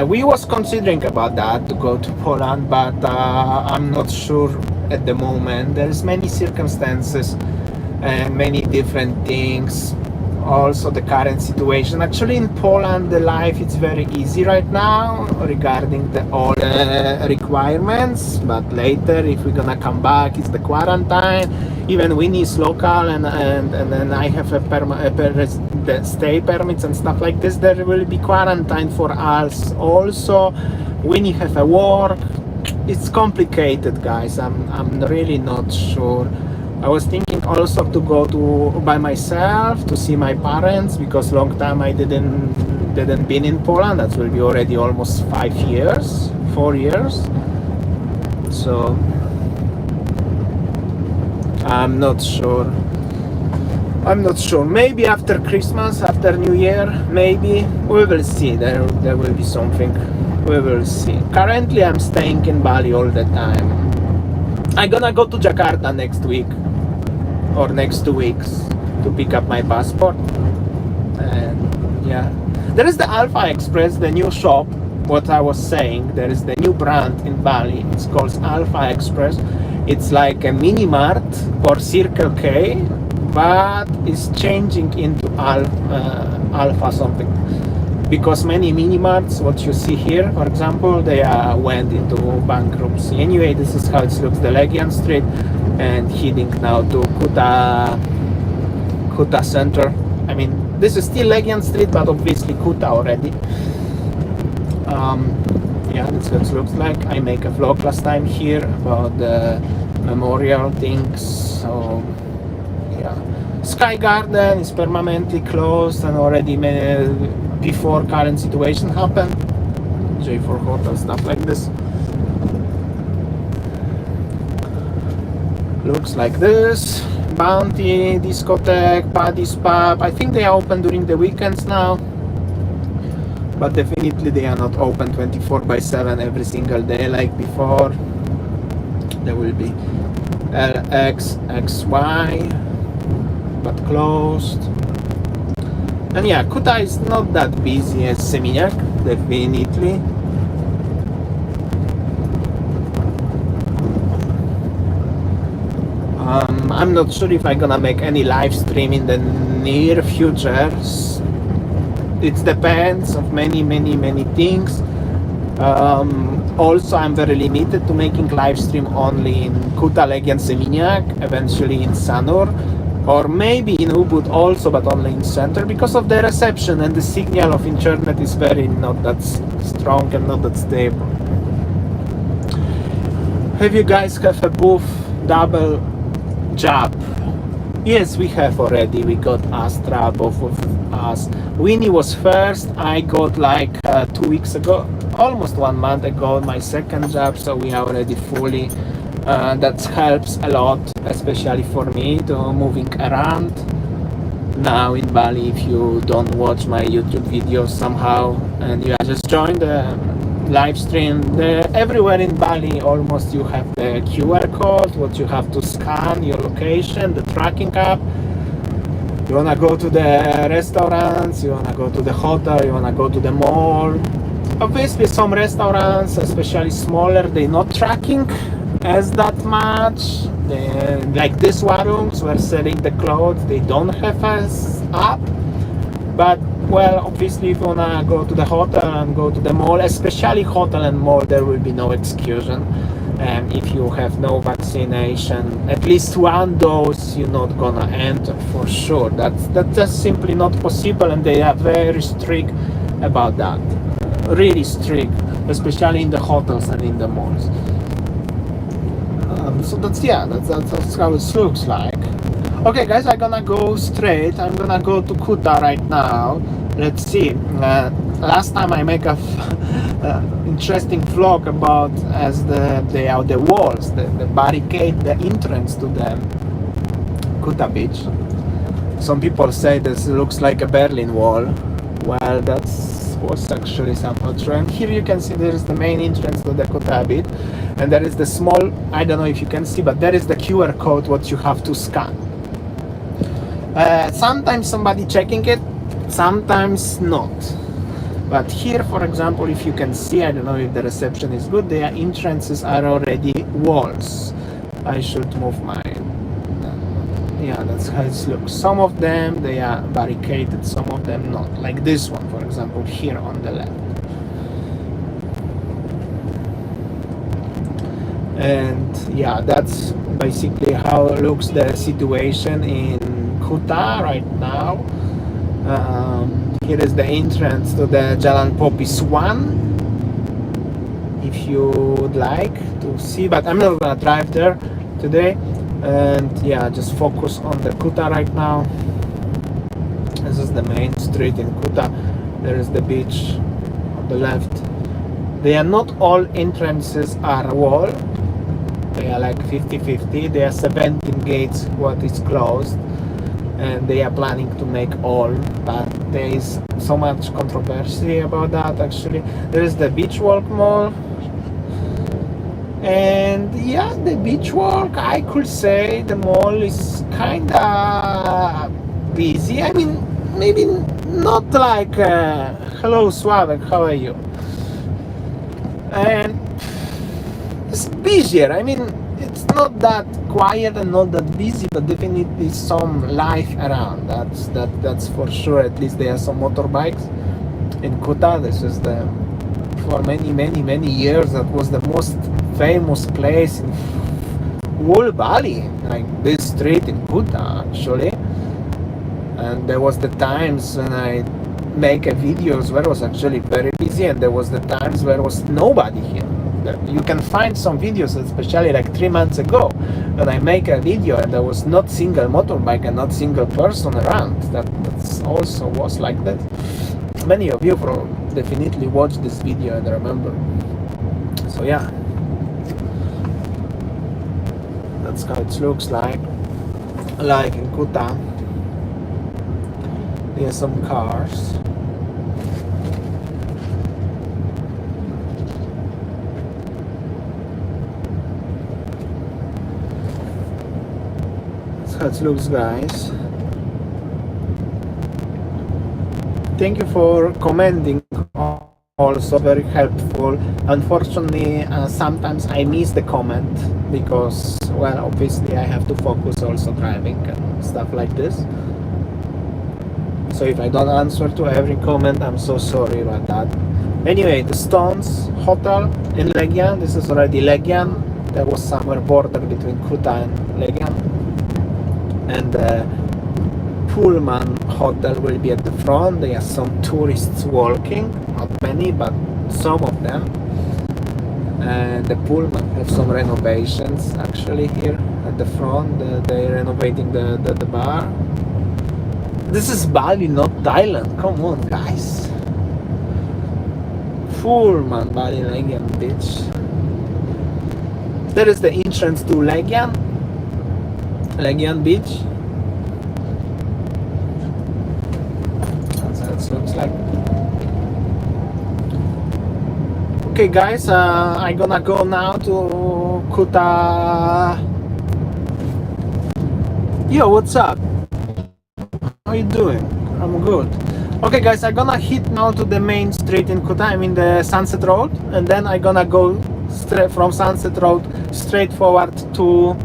We was considering about that, to go to Poland, but I'm not sure at the moment. There's many circumstances and many different things. Also the current situation. Actually in Poland the life is very easy right now regarding all the requirements, but later if we're gonna come back it's the quarantine. Even Winnie is local, and then I have the stay permits and stuff like this. There will be quarantine for us also. Winnie have a work. It's complicated, guys. I'm really not sure. I was thinking also to go by myself to see my parents, because long time I didn't been in Poland. That will be already almost 4 years. So I'm not sure. Maybe after Christmas, after New Year, maybe. We will see. There will be something. We will see. Currently I'm staying in Bali all the time. I'm gonna go to Jakarta next week or next 2 weeks to pick up my passport. And yeah, there is the Alpha Express, the new shop. What I was saying, there is the new brand in Bali. It's called Alpha Express. It's like a mini mart or Circle K, but it's changing into Alpha something, because many mini marts, what you see here, for example, they went into bankruptcy. Anyway, this is how it looks, the Legion Street, and heading now to Kuta Center. I mean, this is still Legion Street, but obviously Kuta already. Yeah, that's what it looks like. I make a vlog last time here about the memorial things. So yeah, Sky Garden is permanently closed and already before current situation happened. J4 Hotel, stuff like this. Looks like this. Bounty, Discotheque, Paddy's Pub. I think they are open during the weekends now, but definitely they are not open 24/7 every single day like before. There will be LX, XY, but closed. And yeah, Kuta is not that busy as Seminyak, definitely. I'm not sure if I'm gonna make any live stream in the near future. It depends of many things. Also, I'm very limited to making live stream only in Kuta, Legion, Seminyak, eventually in Sanur. or maybe in Ubud also, but only in center, because of the reception and the signal of internet is very not that strong and not that stable. Have you guys have a booth double job? Yes, we have already. We got Astra, both of us. Winnie was first. I got like 2 weeks ago, almost 1 month ago, my second job. So we are already fully. That helps a lot, especially for me to moving around. Now in Bali, if you don't watch my YouTube videos somehow and you just join the live stream, everywhere in Bali almost you have the QR code, what you have to scan, your location, the tracking app. You wanna go to the restaurants, you wanna go to the hotel, you wanna go to the mall. Obviously some restaurants, especially smaller, they're not tracking as that much. Like this Warungs were selling the clothes, they don't have us app. But well, obviously if you wanna go to the hotel and go to the mall, especially hotel and mall, there will be no exclusion. If you have no vaccination, at least one dose, you're not gonna enter for sure. That's just simply not possible, and they are very strict about that. Really strict, especially in the hotels and in the malls. So that's how it looks like. Okay guys, I'm gonna go straight. I'm gonna go to Kuta right now. Let's see. Last time I make a interesting vlog about as the walls, the barricade, the entrance to the Kuta beach. Some people say this looks like a Berlin Wall. Well, was actually somehow true. And here you can see there is the main entrance to the Kuta beach, and there is the small, I don't know if you can see, but there is the QR code what you have to scan. Sometimes somebody checking it, sometimes not. But here, for example, if you can see, I don't know if the reception is good, their entrances are already walls. I should move my... yeah, that's how it looks. Some of them, they are barricaded, some of them not. Like this one, for example, here on the left. And yeah, that's basically how looks the situation in Kuta right now. Here is the entrance to the Jalan Popis 1, if you would like to see, but I'm not gonna drive there today. And yeah, just focus on the Kuta right now. This is the main street in Kuta. There is the beach on the left. They are not all entrances are wall. They are like 50-50. There are 17 gates what is closed, and they are planning to make all, but there is so much controversy about that actually. There is the beach walk mall, and yeah, the beach walk, I could say the mall is kinda busy. I mean, maybe not like hello Sławek, how are you? And it's busier. I mean, it's not that quiet and not that busy, but definitely some life around. That's for sure. At least there are some motorbikes in Kuta. This is for many years that was the most famous place in whole Bali, like this street in Kuta actually. And there was the times when I make a videos where it was actually very busy, and there was the times where was nobody here. You can find some videos, especially like 3 months ago, when I make a video and there was not single motorbike and not single person around. That's also was like that. Many of you definitely watched this video and remember. So yeah, that's how it looks like in Kuta. There's some cars. That's how it looks, guys. Thank you for commenting, also very helpful. Unfortunately, sometimes I miss the comment because, well, obviously I have to focus also driving and stuff like this. So if I don't answer to every comment, I'm so sorry about that. Anyway, the Stones Hotel in Legian. This is already Legian. There was somewhere border between Kuta and Legian. and the Pullman hotel will be at the front. There are some tourists walking, not many, but some of them. And the Pullman have some renovations actually here at the front. They're renovating the bar. This is Bali, not Thailand. Come on, guys. Pullman, Bali, Legian Beach. There is the entrance to Legian Beach. That's how it looks like. Okay, guys, I'm gonna go now to Kuta. Yo, what's up? How you doing? I'm good. Okay, guys, I'm gonna hit now to the main street in Kuta. I mean the Sunset Road, and then I'm gonna go straight from Sunset Road straight forward to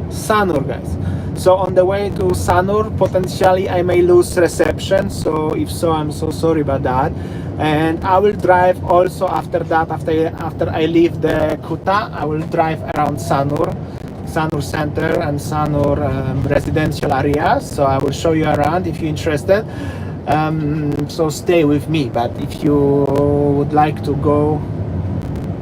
Sanur, guys. So on the way to Sanur, potentially I may lose reception. So if so, I'm so sorry about that. And I will drive also after that. After I leave the Kuta, I will drive around Sanur Center and Sanur residential areas. So I will show you around if you're interested. So stay with me. But if you would like to go,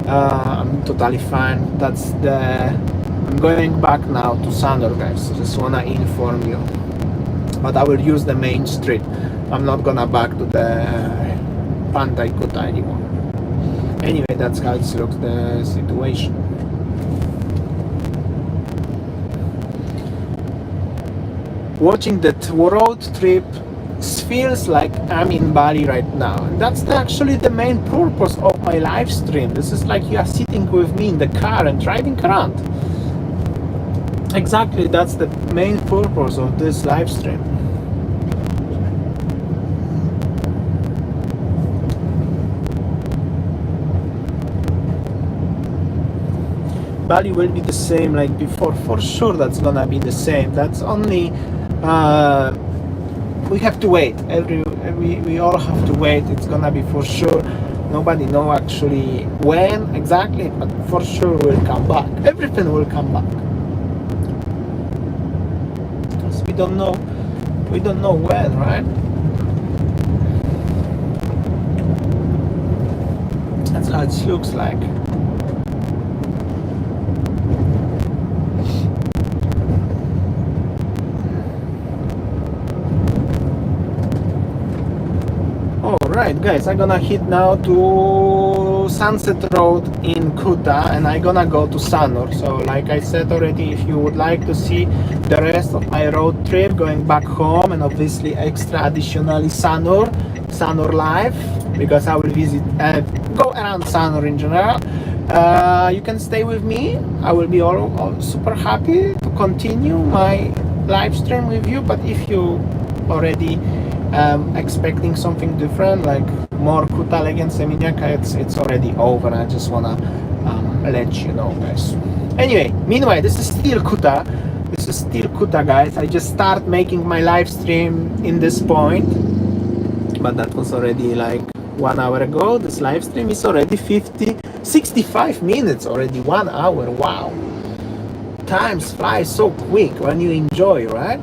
I'm totally fine. I'm going back now to Sanur, guys. So just wanna inform you. But I will use the main street. I'm not gonna back to the Pantai Kuta anymore. Anyway, that's how it looks, the situation. Watching that road trip feels like I'm in Bali right now, and that's actually the main purpose of my live stream. This is like you are sitting with me in the car and driving around. Exactly, that's the main purpose of this live stream. Bali will be the same like before, for sure. That's gonna be the same. That's only we have to wait. We all have to wait. It's gonna be for sure. Nobody know actually when exactly, but for sure we'll come back. Everything will come back. Because we don't know when, right? That's how it looks like. Alright, guys, I'm gonna hit now to Sunset Road in Kuta, and I'm gonna go to Sanur. So like I said already, if you would like to see the rest of my road trip going back home, and obviously extra additionally Sanur live, because I will visit go around Sanur in general, you can stay with me. I will be all super happy to continue my live stream with you. But if you already expecting something different, like more Kuta Legian Seminyak, it's already over. I just wanna let you know, guys. Anyway, meanwhile, this is still Kuta, guys. I just start making my live stream in this point, but that was already like 1 hour ago. This live stream is already 65 minutes already. 1 hour. Wow, times fly so quick when you enjoy, right?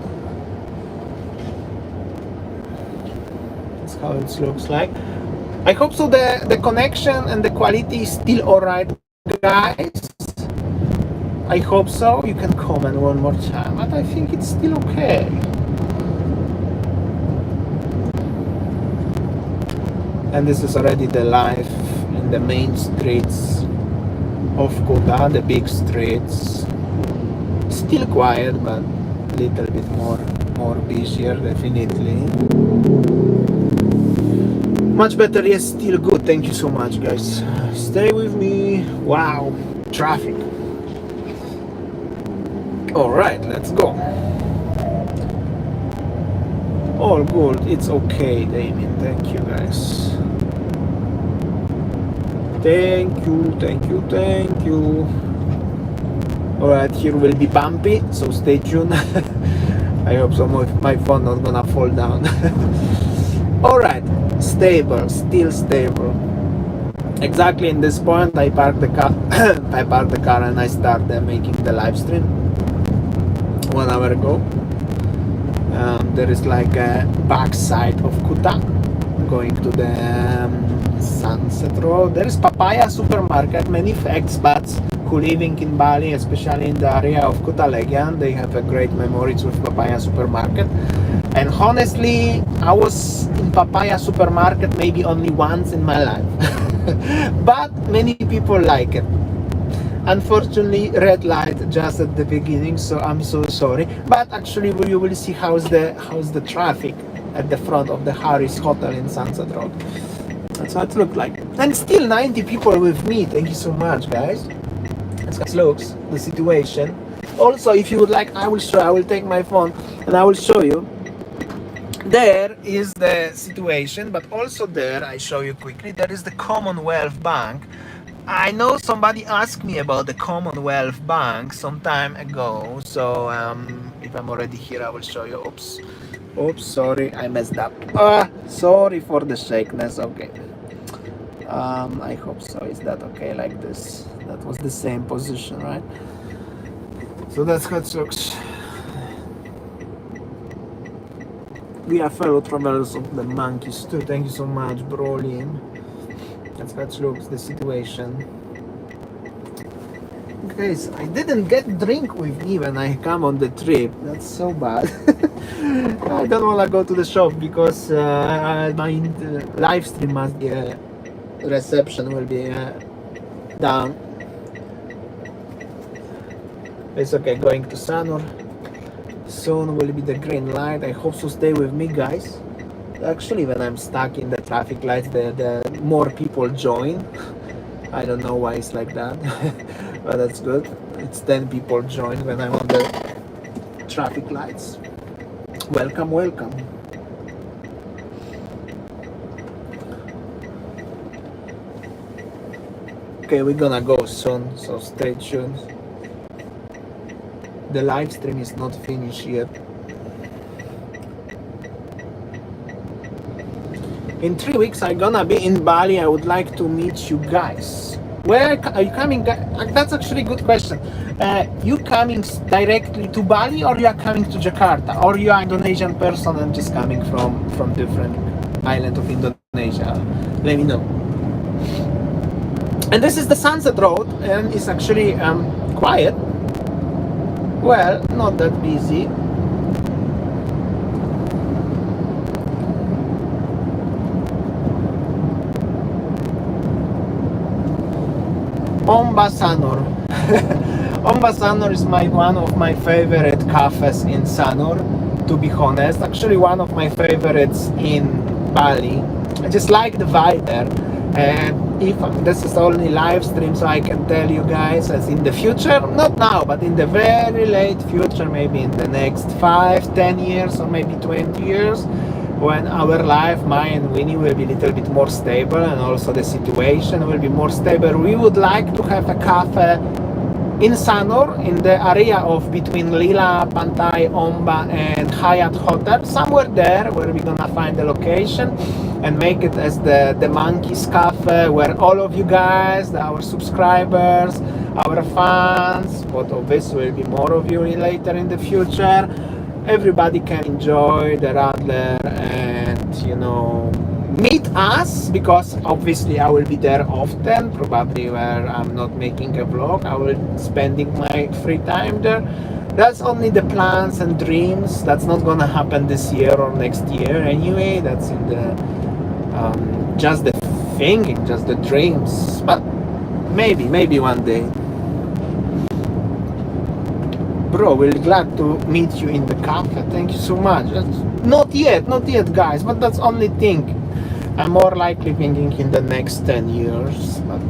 How it looks like. I hope so the connection and the quality is still alright, guys. I hope so. You can comment one more time, but I think it's still okay. And this is already the life in the main streets of Kuta, the big streets. Still quiet, but a little bit more busier, definitely. Much better, yes, still good. Thank you so much, guys. Stay with me. Wow, traffic. Alright, let's go. All good, it's okay, Damien. Thank you, guys. Thank you. Alright, here will be bumpy, so stay tuned. I hope so my phone not gonna fall down. Alright, stable, still stable. Exactly in this point I parked the car and I started making the live stream 1 hour ago. There is like a backside of Kuta going to the Sunset Road. There is Papaya supermarket, many expats who living in Bali, especially in the area of Kuta Legian, they have a great memories with Papaya supermarket. And honestly, I was in Papaya supermarket maybe only once in my life. But many people like it. Unfortunately, red light just at the beginning, so I'm so sorry. But actually, you will see how's the traffic at the front of the Harris Hotel in Sunset Road. That's what it looked like. And still 90 people with me. Thank you so much, guys. That's how it looks, the situation. Also, if you would like, I will take my phone and I will show you. There is the situation, but also there, I show you quickly, there is the Commonwealth Bank. I know somebody asked me about the Commonwealth Bank some time ago, so if I'm already here, I will show you. Oops, sorry, I messed up. Sorry for the shakiness. Okay. I hope so. Is that okay like this? That was the same position, right? So that's how it looks. We are fellow travelers of the monkeys too. Thank you so much, Brolin. That's how it looks, the situation. Guys, I didn't get drink with me when I come on the trip. That's so bad. I don't want to go to the shop because my live stream must be reception will be down. It's okay, going to Sanur. Soon will be the green light. I hope so. Stay with me, guys. Actually, when I'm stuck in the traffic lights, the more people join. I don't know why it's like that, but that's good. It's 10 people join when I'm on the traffic lights. Welcome, welcome. Okay, we're gonna go soon, so stay tuned. The live stream is not finished yet. In 3 weeks I'm gonna be in Bali. I would like to meet you guys. Where are you coming? That's actually a good question. You coming directly to Bali, or you are coming to Jakarta, or you are Indonesian person and just coming from different island of Indonesia? Let me know. And this is the Sunset Road, and it's actually quiet. Well, not that busy. Omba Sanur. Omba Sanur is one of my favorite cafes in Sanur, to be honest. Actually, one of my favorites in Bali. I just like the vibe there. And if this is only live stream, so I can tell you guys, as in the future, not now, but in the very late future, maybe in the next 5, 10 years, or maybe 20 years, when our life, mine and Winnie, will be a little bit more stable, and also the situation will be more stable, we would like to have a cafe in Sanur, in the area of between Lila, Pantai, Omba and Hyatt Hotel, somewhere there where we're gonna find the location and make it as the Monkeys Cafe, where all of you guys, our subscribers, our fans, but obviously will be more of you later in the future, everybody can enjoy the Radler and, you know, meet us, because obviously I will be there often, probably where I'm not making a vlog, I will spending my free time there. That's only the plans and dreams. That's not gonna happen this year or next year anyway. That's in the just the thinking, just the dreams, but maybe one day. Bro, we're glad to meet you in the cafe. Thank you so much. Not yet guys, but that's only thing. I'm more likely thinking in the next 10 years, but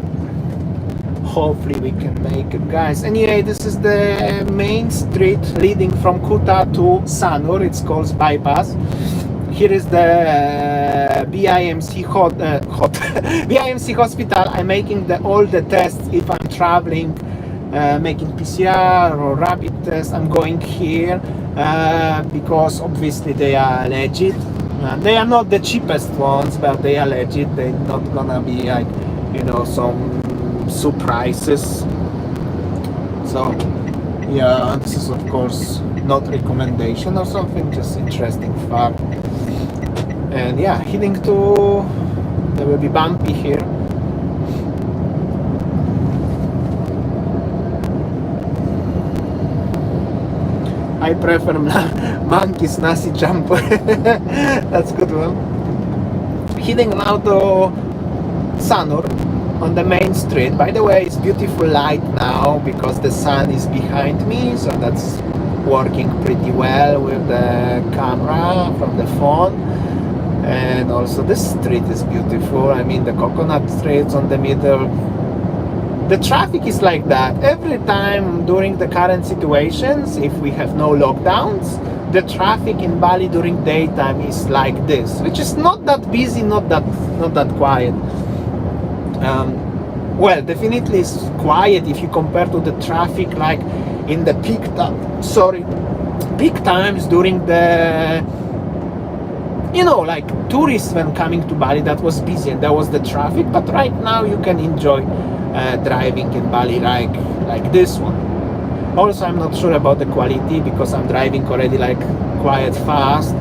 hopefully we can make it, guys. Anyway, this is the main street leading from Kuta to Sanur. It's called Bypass. Here is the BIMC BIMC hospital. I'm making all the tests if I'm traveling, making PCR or rapid test. I'm going here because obviously they are legit. They are not the cheapest ones, but they are legit. They're not gonna be like, you know, some surprises. So Yeah, this is of course not recommendation or something, just interesting fact. And yeah, heading to, there will be bumpy here. I prefer monkey's nasi jumper. That's a good one. Heading now to Sanur on the main street. By the way, it's beautiful light now because the sun is behind me, so that's working pretty well with the camera from the phone. And also this street is beautiful. I mean, the coconut streets on the middle. The traffic is like that every time during the current situations. If we have no lockdowns, the traffic in Bali during daytime is like this, which is not that busy, not that quiet. Well, definitely it's quiet if you compare to the traffic like in the peak times during the, you know, like tourists when coming to Bali, that was busy and there was the traffic. But right now you can enjoy driving in Bali like this one. Also, I'm not sure about the quality because I'm driving already like quite fast,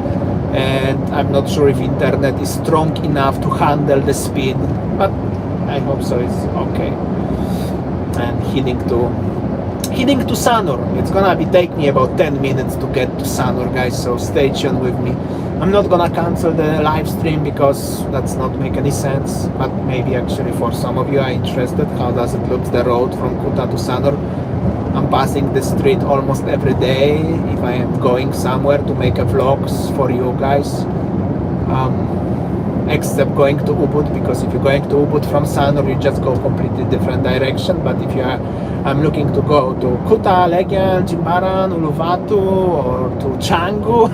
and I'm not sure if internet is strong enough to handle the speed, but I hope so. It's okay. And heading to Sanur. It's gonna take me about 10 minutes to get to Sanur, guys, so stay tuned with me. I'm not gonna cancel the live stream because that's not make any sense, but maybe actually for some of you are interested, how does it look, the road from Kuta to Sanur. I'm passing the street almost every day if I am going somewhere to make a vlogs for you guys. Except going to Ubud, because if you're going to Ubud from Sanur, you just go completely different direction. But if you are, I'm looking to go to Kuta, Legian, Jimbaran, Uluwatu, or to Canggu,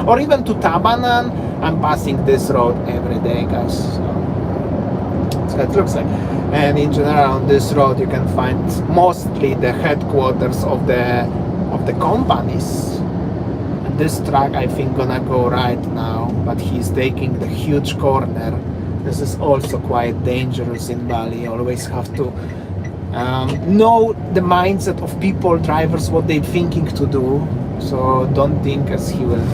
or even to Tabanan, I'm passing this road every day, guys. So that's what it looks like. And in general, on this road, you can find mostly the headquarters of the companies. This truck, I think, gonna go right now, but he's taking the huge corner. This is also quite dangerous in Bali. You always have to know the mindset of people, drivers, what they're thinking to do. So don't think as he will.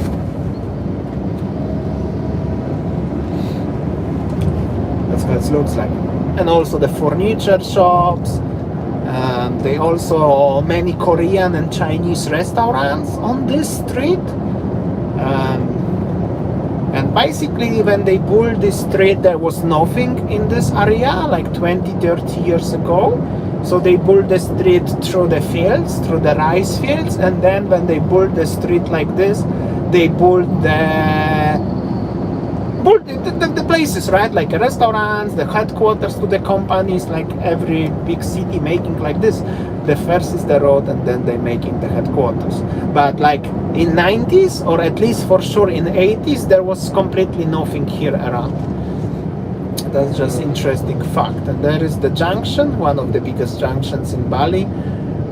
That's what it looks like. And also the furniture shops. They also many Korean and Chinese restaurants on this street. And basically when they built this street, there was nothing in this area like 20-30 years ago. So they built the street through the fields, through the rice fields, and then when they built the street like this, they built the places, right? Like restaurants, the headquarters to the companies, like every big city making like this. The first is the road and then they're making the headquarters. But like in 90s, or at least for sure in 80s, there was completely nothing here around. That's just interesting fact. And there is the junction, one of the biggest junctions in Bali.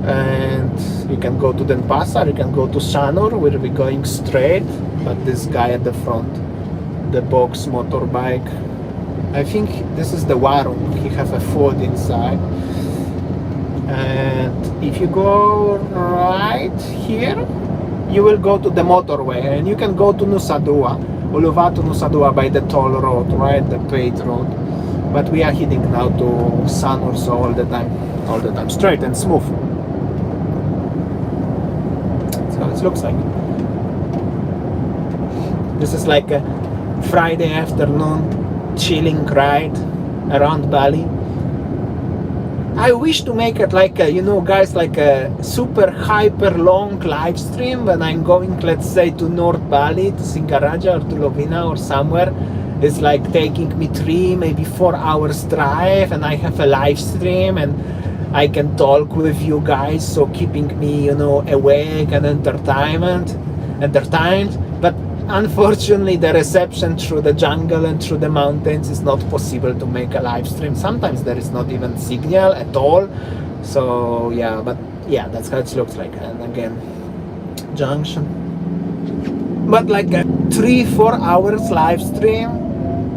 And you can go to Denpasar, you can go to Sanur, where we're going straight. But this guy at the front, the box motorbike, I think this is the warung. He has a food inside. And if you go right here, you will go to the motorway, and you can go to Nusa Dua, Uluwatu Nusa Dua, by the toll road, right, the paid road. But we are heading now to Sanur, so all the time straight and smooth. That's how it looks like. This is like a Friday afternoon chilling ride around Bali. I wish to make it like a, you know, guys, like a super hyper long live stream when I'm going, let's say, to North Bali, to Singaraja or to Lovina or somewhere. It's like taking me 3, maybe 4 hours drive, and I have a live stream and I can talk with you guys, so keeping me, you know, awake and entertained. But unfortunately, the reception through the jungle and through the mountains is not possible to make a live stream. Sometimes there is not even signal at all. So yeah, but yeah, that's how it looks like. And again, junction. But like a 3-4 hours live stream,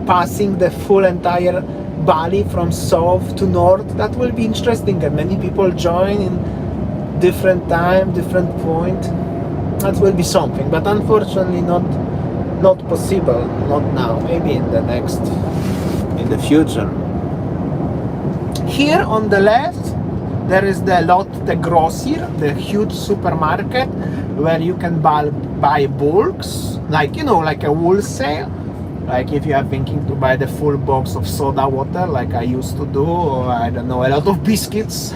passing the full entire Bali from south to north, that will be interesting, and many people join in different time, different point. That will be something, but unfortunately not possible, not now, maybe in the future. Here on the left there is the Lotte Grossier, the huge supermarket where you can buy bulks, like like a wholesale. Like if you are thinking to buy the full box of soda water, like I used to do, or I don't know, a lot of biscuits,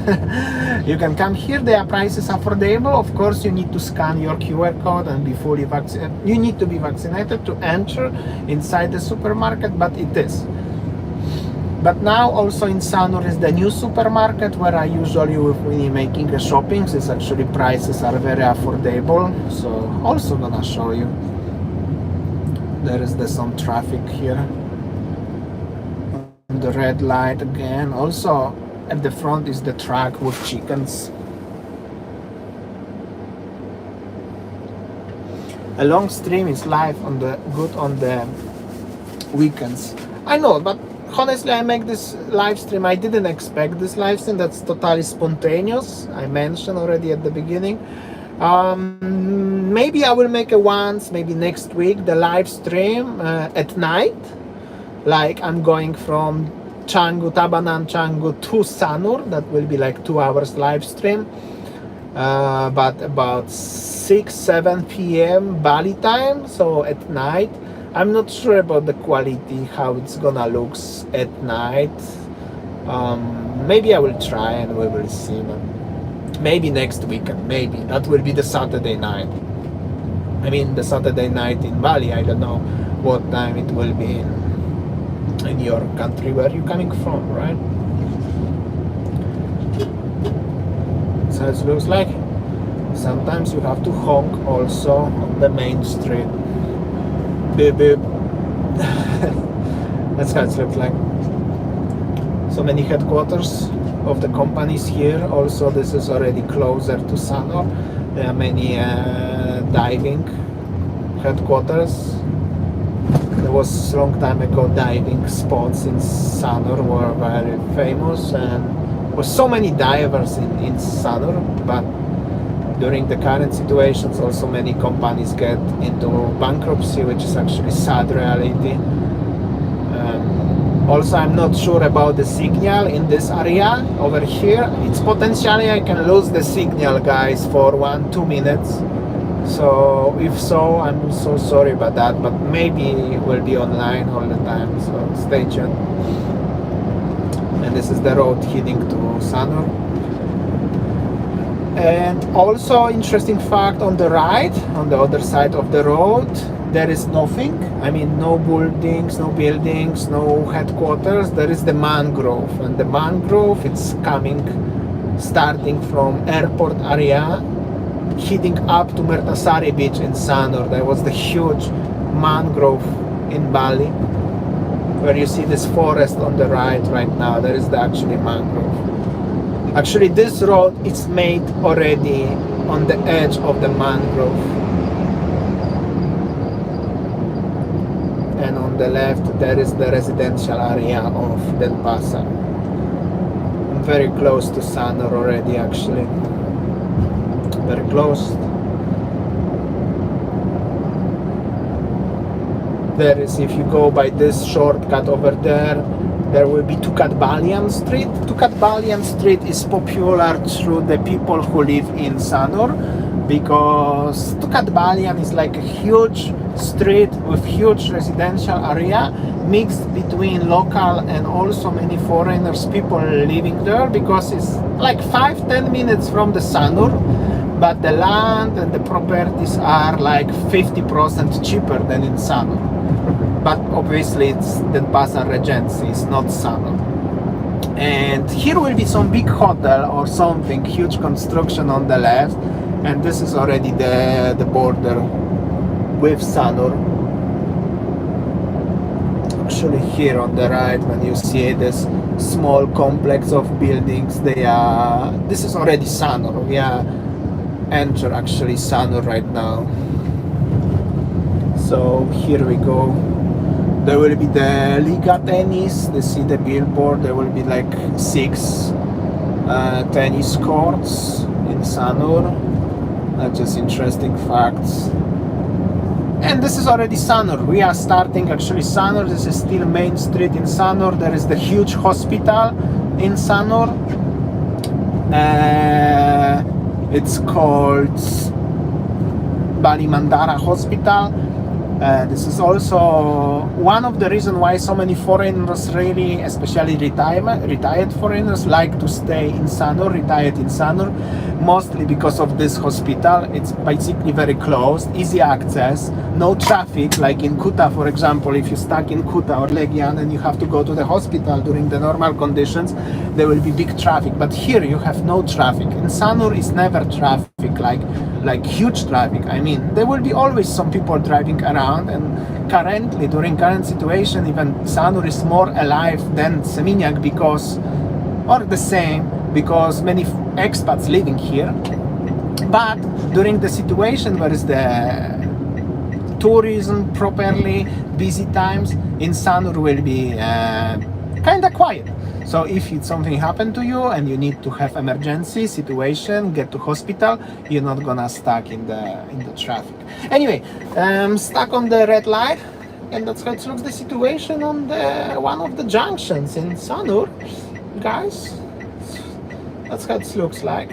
you can come here. Their prices are affordable. Of course, you need to scan your QR code and be fully vaccinated. You need to be vaccinated to enter inside the supermarket, but it is. But now also in Sanur is the new supermarket where I usually, when making a shopping, it's actually prices are very affordable. So also gonna show you. There is some traffic here. The red light again. Also at the front is the truck with chickens. A long stream is live on the weekends. I know, but honestly I make this live stream. I didn't expect this live stream. That's totally spontaneous. I mentioned already at the beginning. Maybe I will make it once, maybe next week, the live stream at night. Like I'm going from Tabanan Canggu to Sanur. That will be like 2 hours live stream. But about 6-7 p.m. Bali time, so at night. I'm not sure about the quality, how it's gonna look at night. Maybe I will try and we will see. Maybe next weekend, maybe. That will be the Saturday night. I mean the Saturday night in Bali. I don't know what time it will be in your country where you're coming from, right? So it looks like sometimes you have to honk also on the main street. Beep beep. That's how it looks like. So many headquarters of the companies here. Also this is already closer to Sanur. There are many diving headquarters. There was a long time ago diving spots in Sanur were very famous, and there was so many divers in Sanur, but during the current situations also many companies get into bankruptcy, which is actually sad reality. Also, I'm not sure about the signal in this area over here. It's potentially I can lose the signal, guys, for 1-2 minutes. So if so, I'm so sorry about that, but maybe it will be online all the time, so stay tuned. And this is the road heading to Sanur. And also interesting fact, on the right, on the other side of the road, there is nothing. I mean, no buildings, no headquarters. There is the mangrove, and the mangrove, it's starting from airport area, heading up to Mertasari beach in Sanur. There was the huge mangrove in Bali, where you see this forest on the right now. There is the actually mangrove. Actually, this road is made already on the edge of the mangrove. And on the left, there is the residential area of Denpasar. I'm very close to Sanur already, actually. Very close. There is, if you go by this shortcut over there will be Tukatbalian Street. Tukatbalian Street is popular through the people who live in Sanur, because Tukatbalian is like a huge street with huge residential area mixed between local and also many foreigners, people living there, because it's like 5-10 minutes from the Sanur, but the land and the properties are like 50% cheaper than in Sanur. But obviously it's Denpasar Regency, it's not Sanur. And here will be some big hotel or something, huge construction on the left, and this is already the border with Sanur. Actually here on the right, when you see this small complex of buildings, this is already Sanur. We are enter actually Sanur right now. So here we go. There will be the Liga tennis. You see the billboard. There will be like 6 tennis courts in Sanur. That's just interesting facts. And this is already Sanur. We are starting actually Sanur. This is still main street in Sanur. There is the huge hospital in Sanur. It's called BALI Mandara Hospital. This is also one of the reasons why so many foreigners really, especially retired foreigners, like to stay in Sanur, retired in Sanur, mostly because of this hospital. It's basically very close, easy access, no traffic, like in Kuta, for example. If you're stuck in Kuta or Legian and you have to go to the hospital during the normal conditions, there will be big traffic. But here you have no traffic. In Sanur is never traffic, like huge traffic. I mean, there will be always some people driving around, and currently, during current situation, even Sanur is more alive than Seminyak because, or the same, because many expats living here. But during the situation where is the tourism properly, busy times, in Sanur will be kind of quiet. So if it's something happened to you and you need to have emergency situation, get to hospital, you're not gonna stuck in the traffic. Anyway, stuck on the red light, and that's how it looks the situation on the one of the junctions in Sanur, guys. That's how it looks like.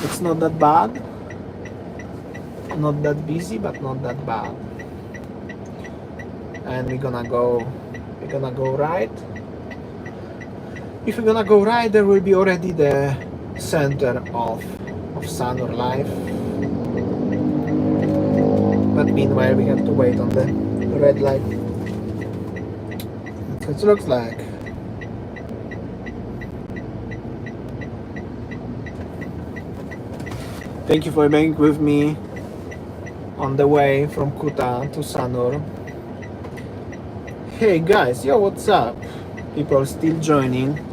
It's not that bad, not that busy, but not that bad. And we're gonna go right. If we're gonna go right, there will be already the center of Sanur life. But meanwhile, we have to wait on the red light. That's what it looks like. Thank you for being with me on the way from Kuta to Sanur. Hey guys, yo, what's up? People still joining.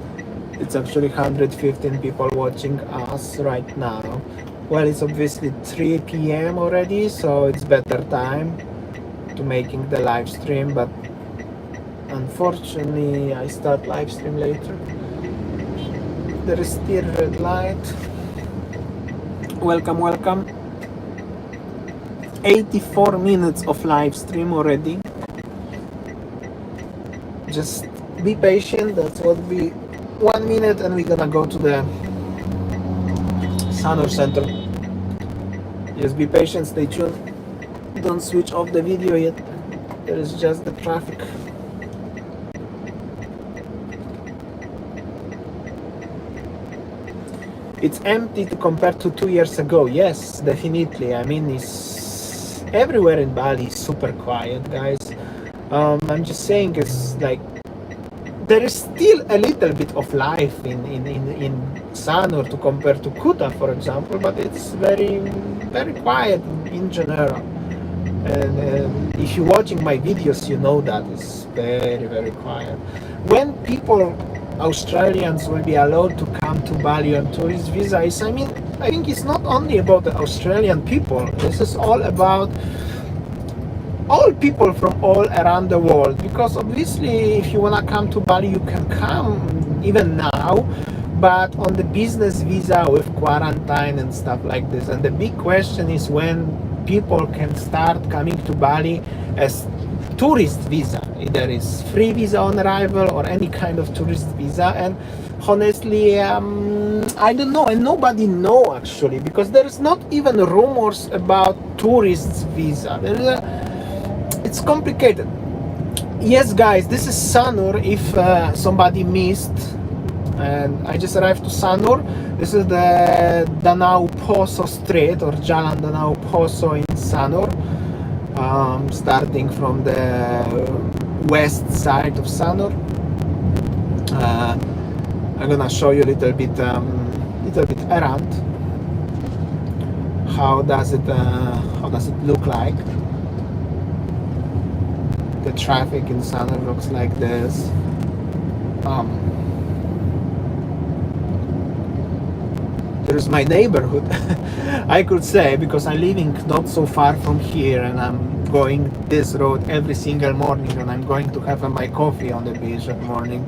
It's actually 115 people watching us right now. Well, it's obviously 3 p.m. already, so it's better time to making the live stream, but unfortunately I start live stream later. There is still red light. Welcome, welcome. 84 minutes of live stream already. Just be patient. That's what we 1 minute and we're gonna go to the Sanur Center. Just be patient, stay tuned. Don't switch off the video yet. There is just the traffic. It's empty to compare to 2 years ago. Yes, definitely. I mean, it's everywhere in Bali is super quiet, guys. I'm just saying, it's like there is still a little bit of life in Sanur to compare to Kuta, for example, but it's very, very quiet in general. And if you're watching my videos, you know that it's very, very quiet. When people, Australians, will be allowed to come to Bali on tourist visas, I mean, I think it's not only about the Australian people. This is all about all people from all around the world, because obviously if you want to come to Bali, you can come even now, but on the business visa with quarantine and stuff like this. And the big question is when people can start coming to Bali as tourist visa. Either is free visa on arrival or any kind of tourist visa. And honestly, I don't know, and nobody know actually, because there is not even rumors about tourist visa. It's complicated. Yes, guys, this is Sanur. If somebody missed, and I just arrived to Sanur. This is the Danau Poso Street, or Jalan Danau Poso in Sanur, starting from the west side of Sanur. I'm gonna show you a little bit around. How does it look like? The traffic in Sanur looks like this. There's my neighborhood, I could say, because I'm living not so far from here, and I'm going this road every single morning, and I'm going to have my coffee on the beach that morning.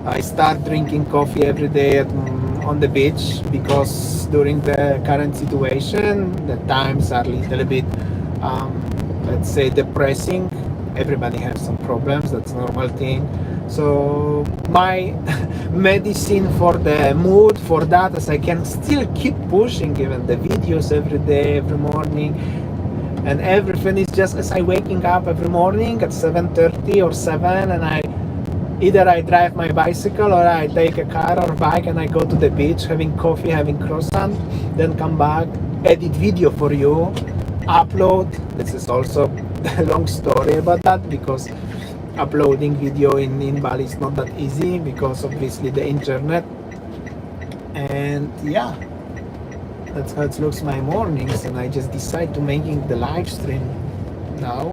I start drinking coffee every day on the beach because during the current situation, the times are a little bit, let's say, depressing. Everybody has some problems. That's a normal thing. So my medicine for the mood for that is I can still keep pushing even the videos every day, every morning, and everything is just as I waking up every morning at 7:30 or 7, and either I drive my bicycle or I take a car or bike and I go to the beach having coffee, having croissant, then come back, edit video for you, upload. This is also a long story about that because uploading video in Bali is not that easy because obviously the internet. And yeah, that's how it looks my mornings, and I just decide to making the live stream now.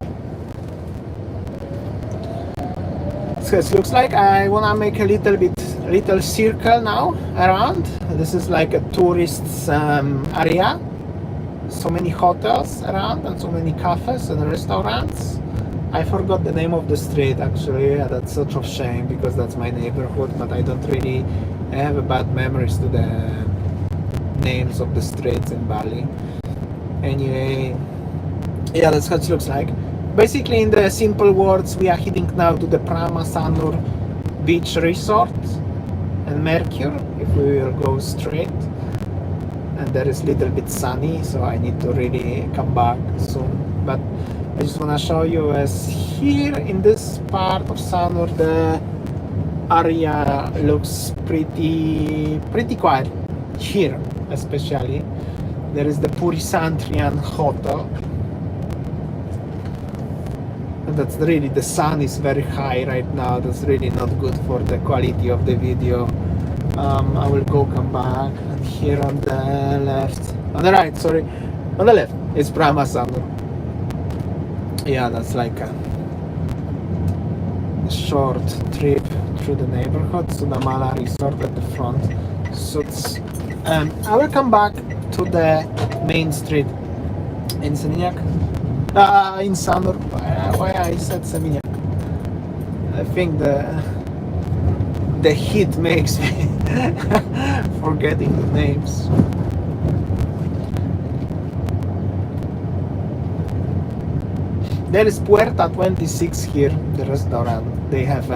So it looks like I wanna make a little circle now around. This is like a tourist area. So many hotels around and so many cafes and restaurants. I forgot the name of the street actually. Yeah, that's such a shame because that's my neighborhood, but I don't really have a bad memories to the names of the streets in Bali. Anyway, yeah, that's how it looks like. Basically, in the simple words, we are heading now to the Prama Sanur Beach Resort and Mercure, if we will go straight. And there is a little bit sunny, so I need to really come back soon. But I just want to show you as here in this part of Sanur, the area looks pretty quiet. Here, especially, there is the Purisantrian Hotel. And that's really, the sun is very high right now. That's really not good for the quality of the video. I will come back, and here on the left, on the right, sorry, on the left, it's Prama Sanur. Yeah, that's like a short trip through the neighborhood. So the Mala Resort at the front. So it's, I will come back to the main street in Seminyak. In Sanur. Why I said Seminyak? I think the heat makes me forgetting the names. There is Puerta 26 here, the restaurant. They have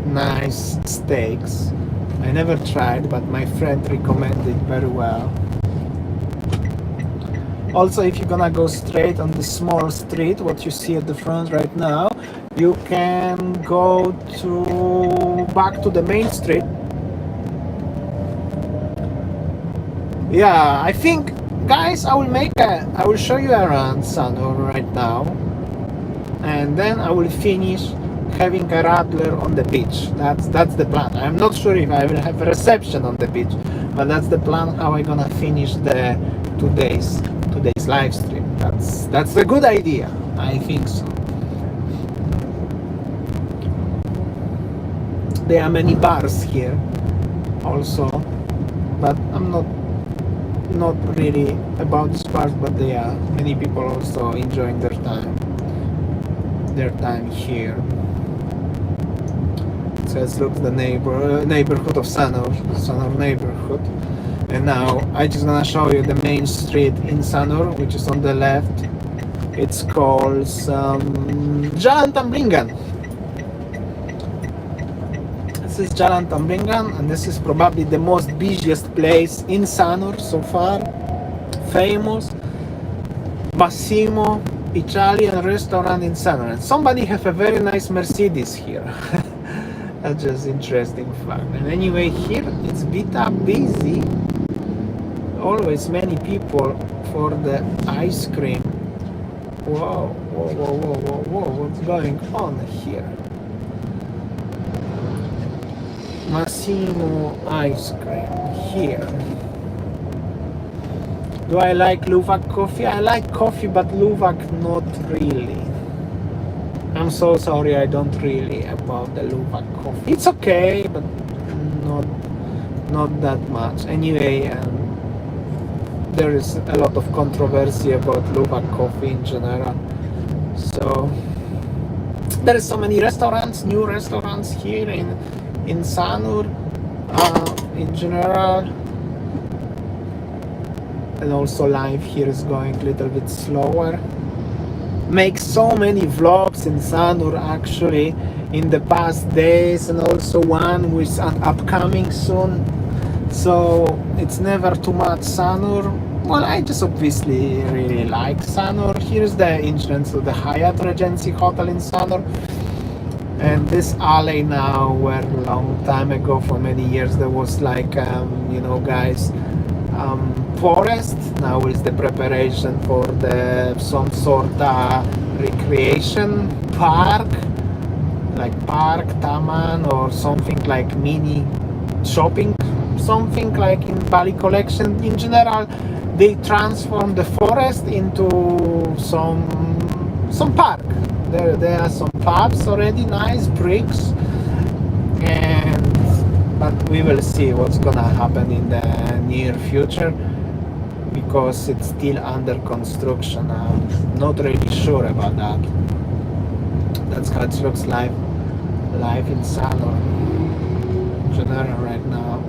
nice steaks. I never tried, but my friend recommended very well. Also, if you're gonna go straight on the small street, what you see at the front right now, you can go back to the main street. Yeah, I think, guys, I will show you around Sanur right now, and then I will finish having a radler on the beach. That's the plan. I'm not sure if I will have a reception on the beach, but that's the plan. How I gonna finish the today's live stream. That's a good idea. I think so. There are many bars here also, but I'm not really about this part, but there are many people also enjoying their time here. So let's look at the neighborhood of Sanur neighborhood. And now I just gonna show you the main street in Sanur, which is on the left. It's called Jalan Tamblingan. This is Jalan Tamblingan, and this is probably the most busiest place in Sanur so far. Famous Massimo Italian restaurant in Sanur. And somebody have a very nice Mercedes here. That's just interesting fact. And anyway, here it's a bit busy. Always many people for the ice cream. Whoa, what's going on here? Massimo ice cream here. Do I like Luwak coffee? I like coffee, but Luwak not really. I'm so sorry, I don't really about the Luwak coffee. It's okay, but not that much. Anyway, there is a lot of controversy about Luwak coffee in general. So there is so many restaurants, new restaurants here in Sanur in general. And also life here is going a little bit slower. Make so many vlogs in Sanur actually in the past days, and also one with an upcoming soon. So it's never too much Sanur. Well, I just obviously really like Sanur. Here's the entrance to the Hyatt Regency Hotel in Sanur. And this alley now, where a long time ago, for many years, there was like, you know, guys, forest. Now is the preparation for the some sort of recreation park, like park, taman, or something like mini shopping, something like in Bali collection. In general, they transform the forest into some park. There are some pubs already, nice bricks, and but we will see what's gonna happen in the near future, because it's still under construction. I'm not really sure about that. That's how it looks like live in Sanur in general right now.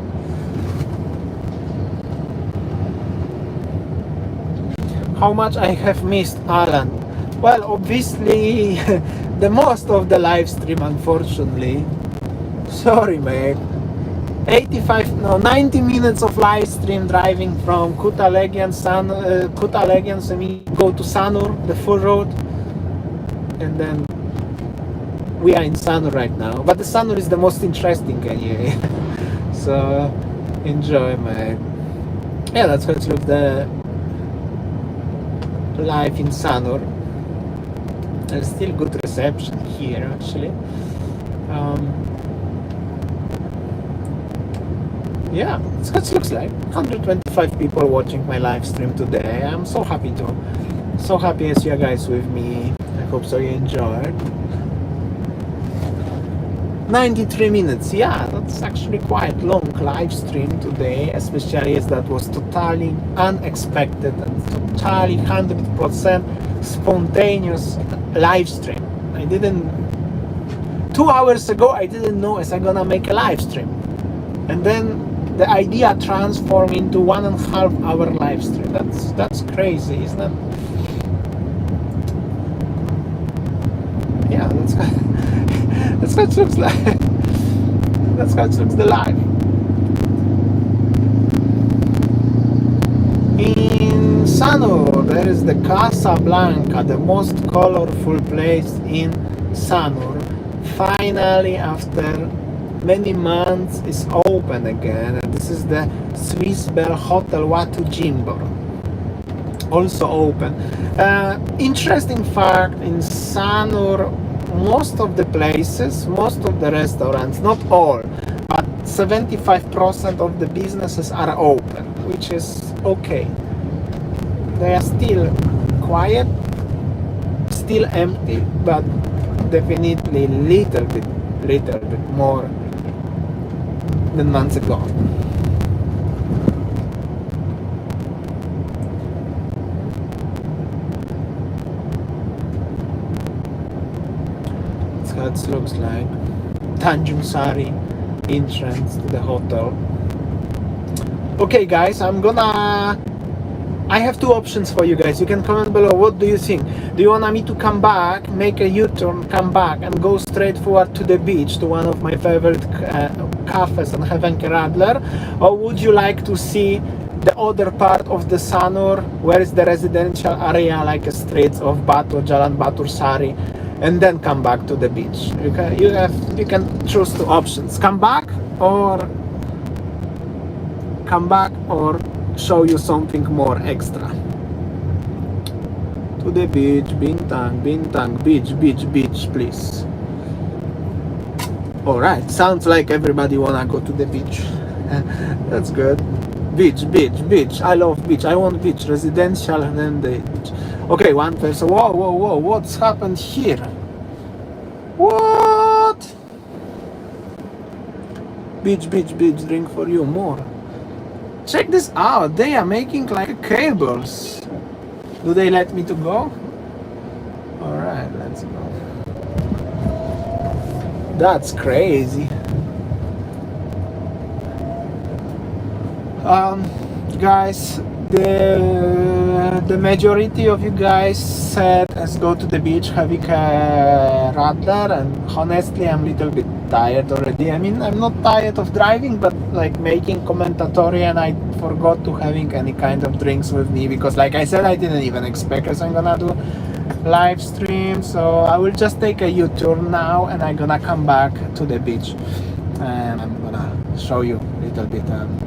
How much I have missed Alan? Well, obviously the most of the live stream, unfortunately. Sorry, mate. 90 minutes of live stream driving from Kutalegian, so we go to Sanur, the full road, and then we are in Sanur right now. But the Sanur is the most interesting anyway. So enjoy, mate. Yeah, that's how it looks the live in Sanur. There's still good reception here, actually. Yeah, that's what it looks like. 125 people watching my live stream today. I'm so happy as you guys with me. I hope so you enjoyed. 93 minutes. Yeah, that's actually quite long live stream today, especially as that was totally unexpected and totally 100% spontaneous live stream. 2 hours ago I didn't know as I'm gonna make a live stream, and then the idea transformed into 1.5 hour live stream. That's crazy, isn't it? Yeah, that's what it looks like. That's how it looks the live. In Sanur, there is the Casa Blanca, the most colorful place in Sanur. Finally, after many months, is open again, and this is the Swiss Bell Hotel Watu Jimbor, also open. Interesting fact, in Sanur, most of the places, most of the restaurants, not all, but 75% of the businesses are open, which is okay. They are still quiet, still empty, but definitely little bit more than months ago. That's how it looks like. Tanjung Sari entrance to the hotel. Okay guys, I have two options for you guys. You can comment below. What do you think? Do you want me to come back, make a U-turn, come back, and go straight forward to the beach, to one of my favorite cafes and have a radler? Or would you like to see the other part of the Sanur, where is the residential area, like a streets of Batu, Jalan Batur Sari, and then come back to the beach? You can choose two options. Come back or show you something more extra. To the beach, Bintang, beach, please. Alright, sounds like everybody wanna go to the beach. That's good. Beach. I love beach. I want beach, residential, and then the beach. Okay, one person. Whoa, what's happened here? What? Beach, drink for you, more. Check this out, they are making like cables. Do they let me to go? Alright, let's go. That's crazy. Guys, the majority of you guys said let's go to the beach having a radar, and honestly I'm a little bit tired already. I mean, I'm not tired of driving, but like making commentatory, and I forgot to having any kind of drinks with me because like I said, I didn't even expect I'm gonna do live stream. So I will just take a U-turn now and I'm gonna come back to the beach and I'm gonna show you a little bit around.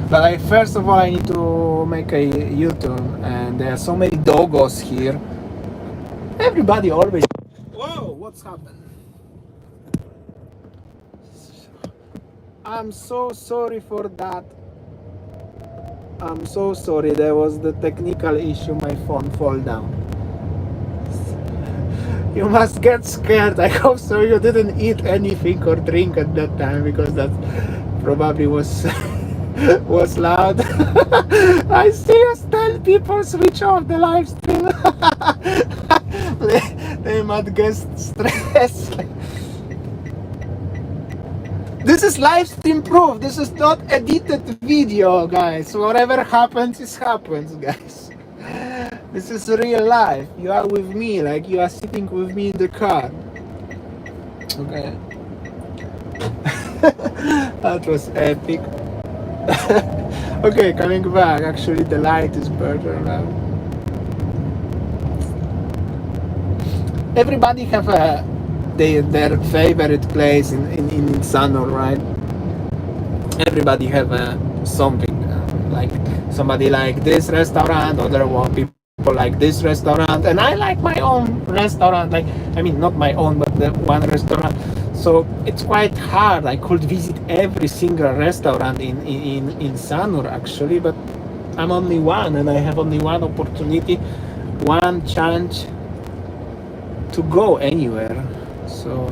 But first of all, I need to make a U-turn, and there are so many doggos here. Everybody always... Whoa, what's happened? I'm so sorry for that. I'm so sorry, there was the technical issue, my phone fall down. You must get scared. I hope so you didn't eat anything or drink at that time, because that probably was was loud. I see us tell people switch off the live stream. they might get stressed. This is live stream proof. This is not edited video, guys. Whatever happens, it happens, guys. This is real life. You are with me, like you are sitting with me in the car. Okay. That was epic. Okay, coming back. Actually, the light is better now. Everybody have their favorite place in Sanur, right? Everybody have something like somebody like this restaurant, other one people like this restaurant, and I like my own restaurant. Like, I mean, not my own, but the one restaurant. So it's quite hard. I could visit every single restaurant in Sanur actually, but I'm only one, and I have only one opportunity, one chance to go anywhere. So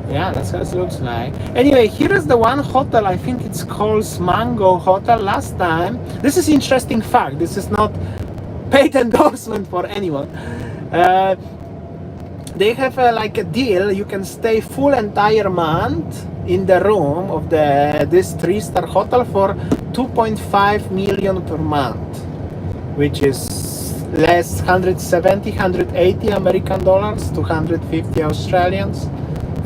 yeah, that's how it looks like. Anyway, here is the one hotel. I think it's called Mango Hotel. Last time, this is interesting fact. This is not paid endorsement for anyone. They have like a deal. You can stay full entire month in the room of this 3-star hotel for 2.5 million per month, which is less 170, 180 American dollars, 250 Australians,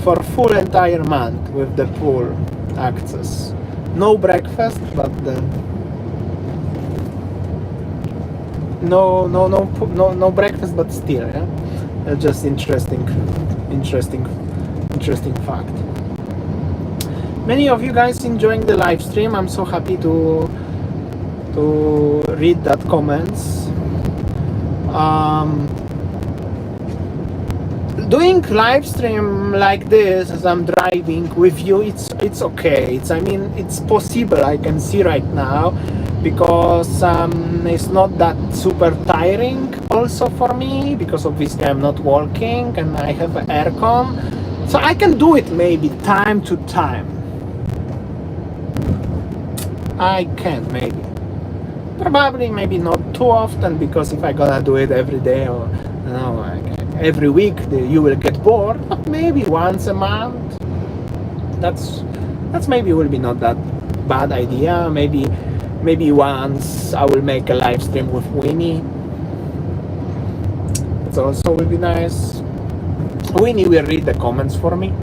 for full entire month with the pool access. No breakfast, but no breakfast, but still, yeah. Just interesting fact. Many of you guys enjoying the live stream. I'm so happy to read that comments. Doing live stream like this as I'm driving with you, it's okay. I mean, it's possible. I can see right now, because it's not that super tiring also for me, because obviously I'm not walking and I have aircon, so I can do it maybe time to time. I can probably maybe not too often, because if I gonna do it every day or every week, you will get bored. But maybe once a month, that's maybe will be not that bad idea. Maybe once I will make a live stream with Winnie. It also will be nice. Winnie will read the comments for me,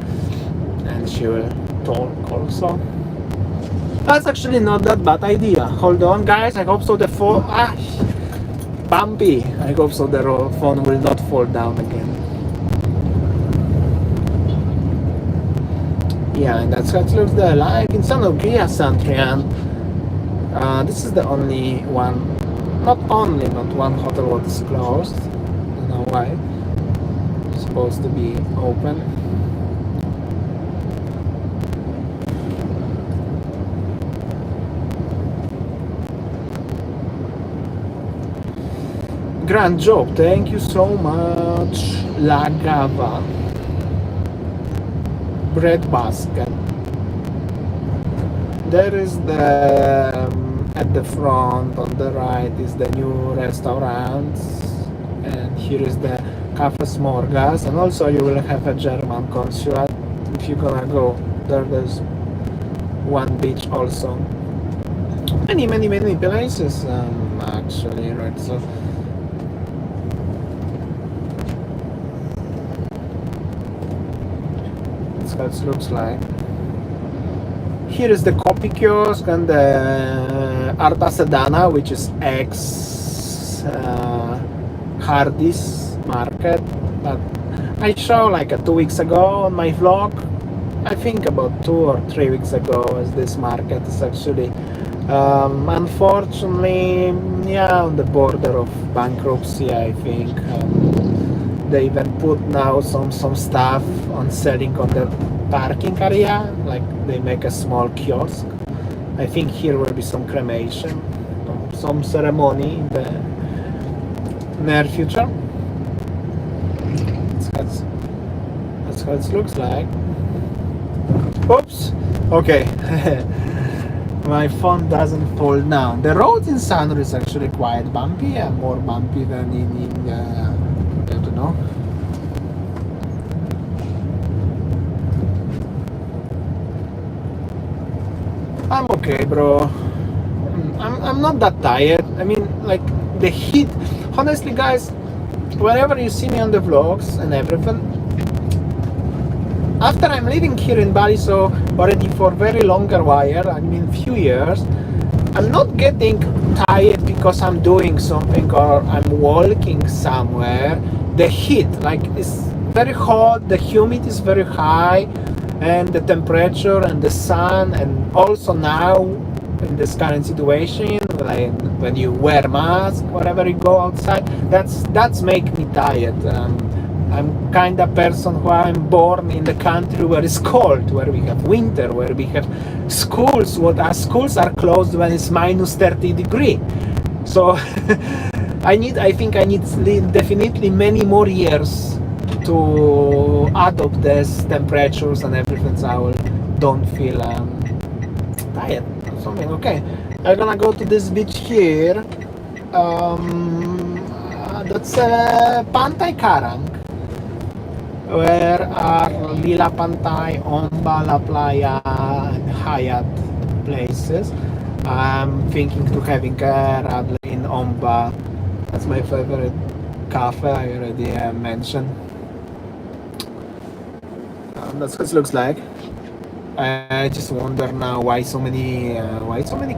and she will talk also. That's actually not that bad idea. Hold on, guys. I hope so the phone... bumpy. I hope so the phone will not fall down again. Yeah, and that's how it looks there. Live in Sanogria, Santrian. This is the only one, not one hotel what is closed. I don't know why. It's supposed to be open. Grand job, thank you so much. La Gava. Bread basket. There is the at the front on the right is the new restaurants, and here is the Cafe Smorgas, and also you will have a German consulate if you're gonna go there. There's one beach also. many places actually, right? So that's how it looks like. Here is the coffee kiosk and the Arta Sedana, which is ex Hardy's market. But I showed like 2 weeks ago on my vlog. I think about 2 or 3 weeks ago, as this market is actually unfortunately, yeah, on the border of bankruptcy. I think they even put now some stuff on selling on the parking area, like they make a small kiosk. I think here will be some cremation, some ceremony in the near future. That's how it looks like. Oops. Okay. My phone doesn't fall down. The road in Sanur is actually quite bumpy, and more bumpy than in I don't know. I'm okay, bro. I'm not that tired. I mean, like the heat. Honestly, guys, whenever you see me on the vlogs and everything, after I'm living here in Bali, so already for very longer while, I mean few years, I'm not getting tired because I'm doing something or I'm walking somewhere. The heat, like, it's very hot, the humidity is very high, and the temperature and the sun, and also now in this current situation, like when you wear mask wherever you go outside, that's make me tired. I'm kind of person who I'm born in the country where it's cold, where we have winter, where we have schools. What our schools are closed when it's minus 30 degree. So I think I need definitely many more years to adopt these temperatures and everything, so I don't feel tired or something. Okay, I'm gonna go to this beach here. That's Pantai Karang, where are Lila Pantai, Omba, La Playa, and Hayat places. I'm thinking to having a radler in Omba. That's my favorite cafe, I already mentioned. That's what it looks like. I just wonder now why so many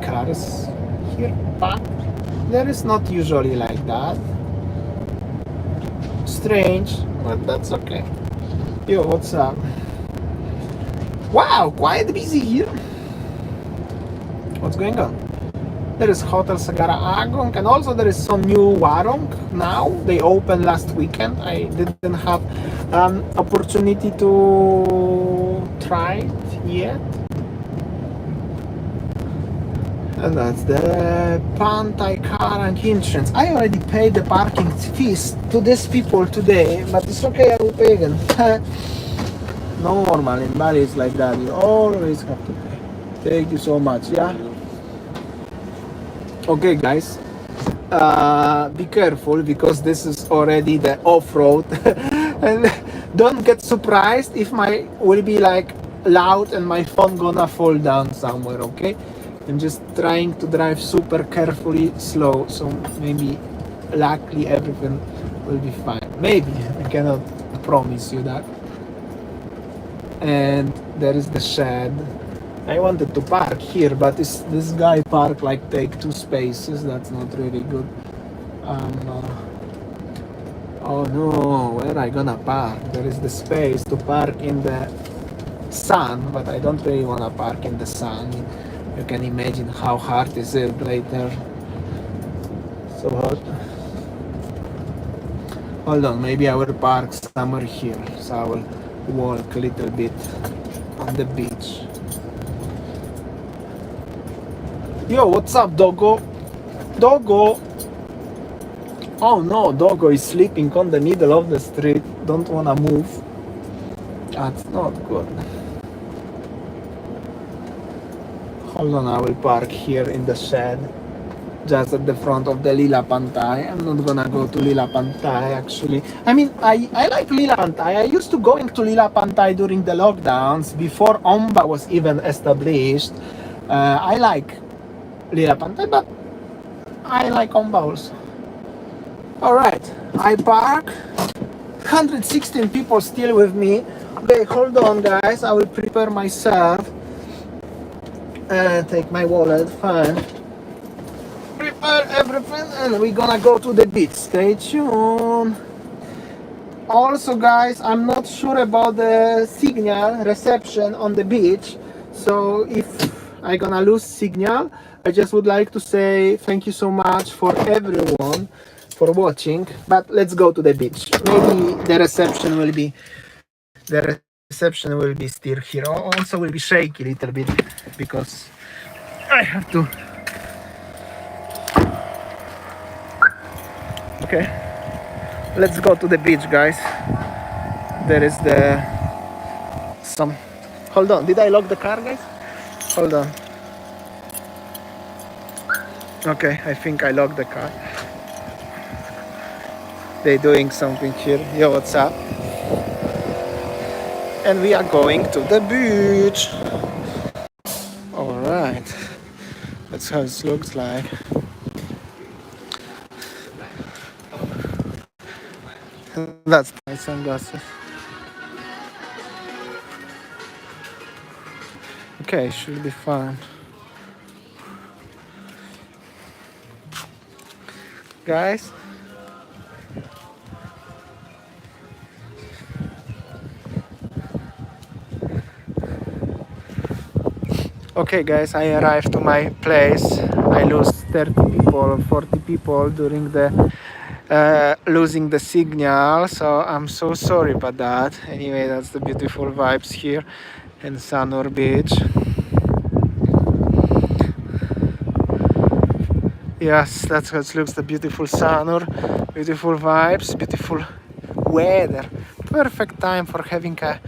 cars here parked. There is not usually like that. Strange, but that's okay. Yo, what's up? Wow, quite busy here. What's going on? There is Hotel Sagara Agong, and also there is some new warung now. They opened last weekend. I didn't have opportunity to try it yet. And that's the Pantai Karang entrance. I already paid the parking fees to these people today, but it's okay, I will pay again. Normal, in Bali it's like that, you always have to pay. Thank you so much, yeah? Okay, guys, be careful because this is already the off-road. And don't get surprised if my will be like loud and my phone gonna fall down somewhere, okay? I'm just trying to drive super carefully, slow, so maybe luckily everything will be fine. Maybe, I cannot promise you that. And there is the shed. I wanted to park here, but this guy parked like take 2 spaces. That's not really good. Oh no, where I gonna park? There is the space to park in the sun, but I don't really wanna park in the sun. You can imagine how hard is it later. So hot. Hold on, maybe I will park somewhere here, so I will walk a little bit on the beach. Yo, what's up, Doggo? Doggo! Oh no, Doggo is sleeping on the middle of the street. Don't wanna move. That's not good. Hold on, I will park here in the shed, just at the front of the Lila Pantai. I'm not gonna go to Lila Pantai actually. I mean, I like Lila Pantai. I used to going to Lila Pantai during the lockdowns before Omba was even established. I like Lila Pantay, but I like on bowls. Alright, I park. 116 people still with me. Okay, hold on guys, I will prepare myself and take my wallet, fine. Prepare everything and we're gonna go to the beach. Stay tuned. Also guys, I'm not sure about the signal reception on the beach, so if I'm gonna lose signal, I just would like to say thank you so much for everyone for watching. But let's go to the beach. Maybe the reception will be still here. Also will be shaky a little bit because I have to. Okay, let's go to the beach guys. There is some. Hold on, did I lock the car guys? Hold on. Okay, I think I locked the car. They're doing something here. Yo, what's up? And we are going to the beach. Alright, that's how it looks like. That's my sunglasses. Okay, should be fine. Guys, okay guys, I arrived to my place. I lost 30 people or 40 people during the losing the signal, so I'm so sorry about that. Anyway, that's the beautiful vibes here in Sanur Beach. Yes, that's how it looks, the beautiful Sanur, beautiful vibes, beautiful weather. Perfect time for having a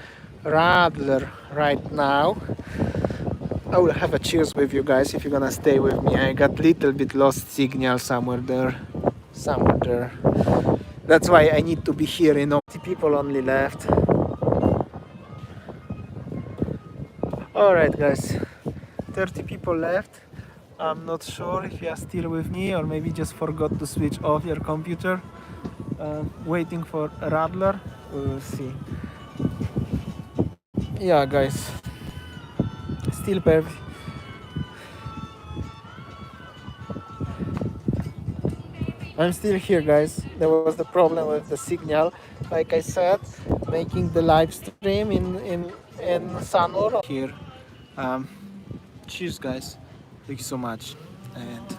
radler right now. I will have a cheers with you guys if you're gonna stay with me. I got little bit lost signal somewhere there. That's why I need to be here, you know. 30 people only left. Alright guys, 30 people left. I'm not sure if you are still with me or maybe just forgot to switch off your computer. Waiting for a radler. We will see. Yeah guys, still perfect. I'm still here guys. There was the problem with the signal, like I said, making the live stream in Sanur here. Cheers guys, thank you so much, and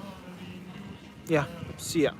yeah, see ya.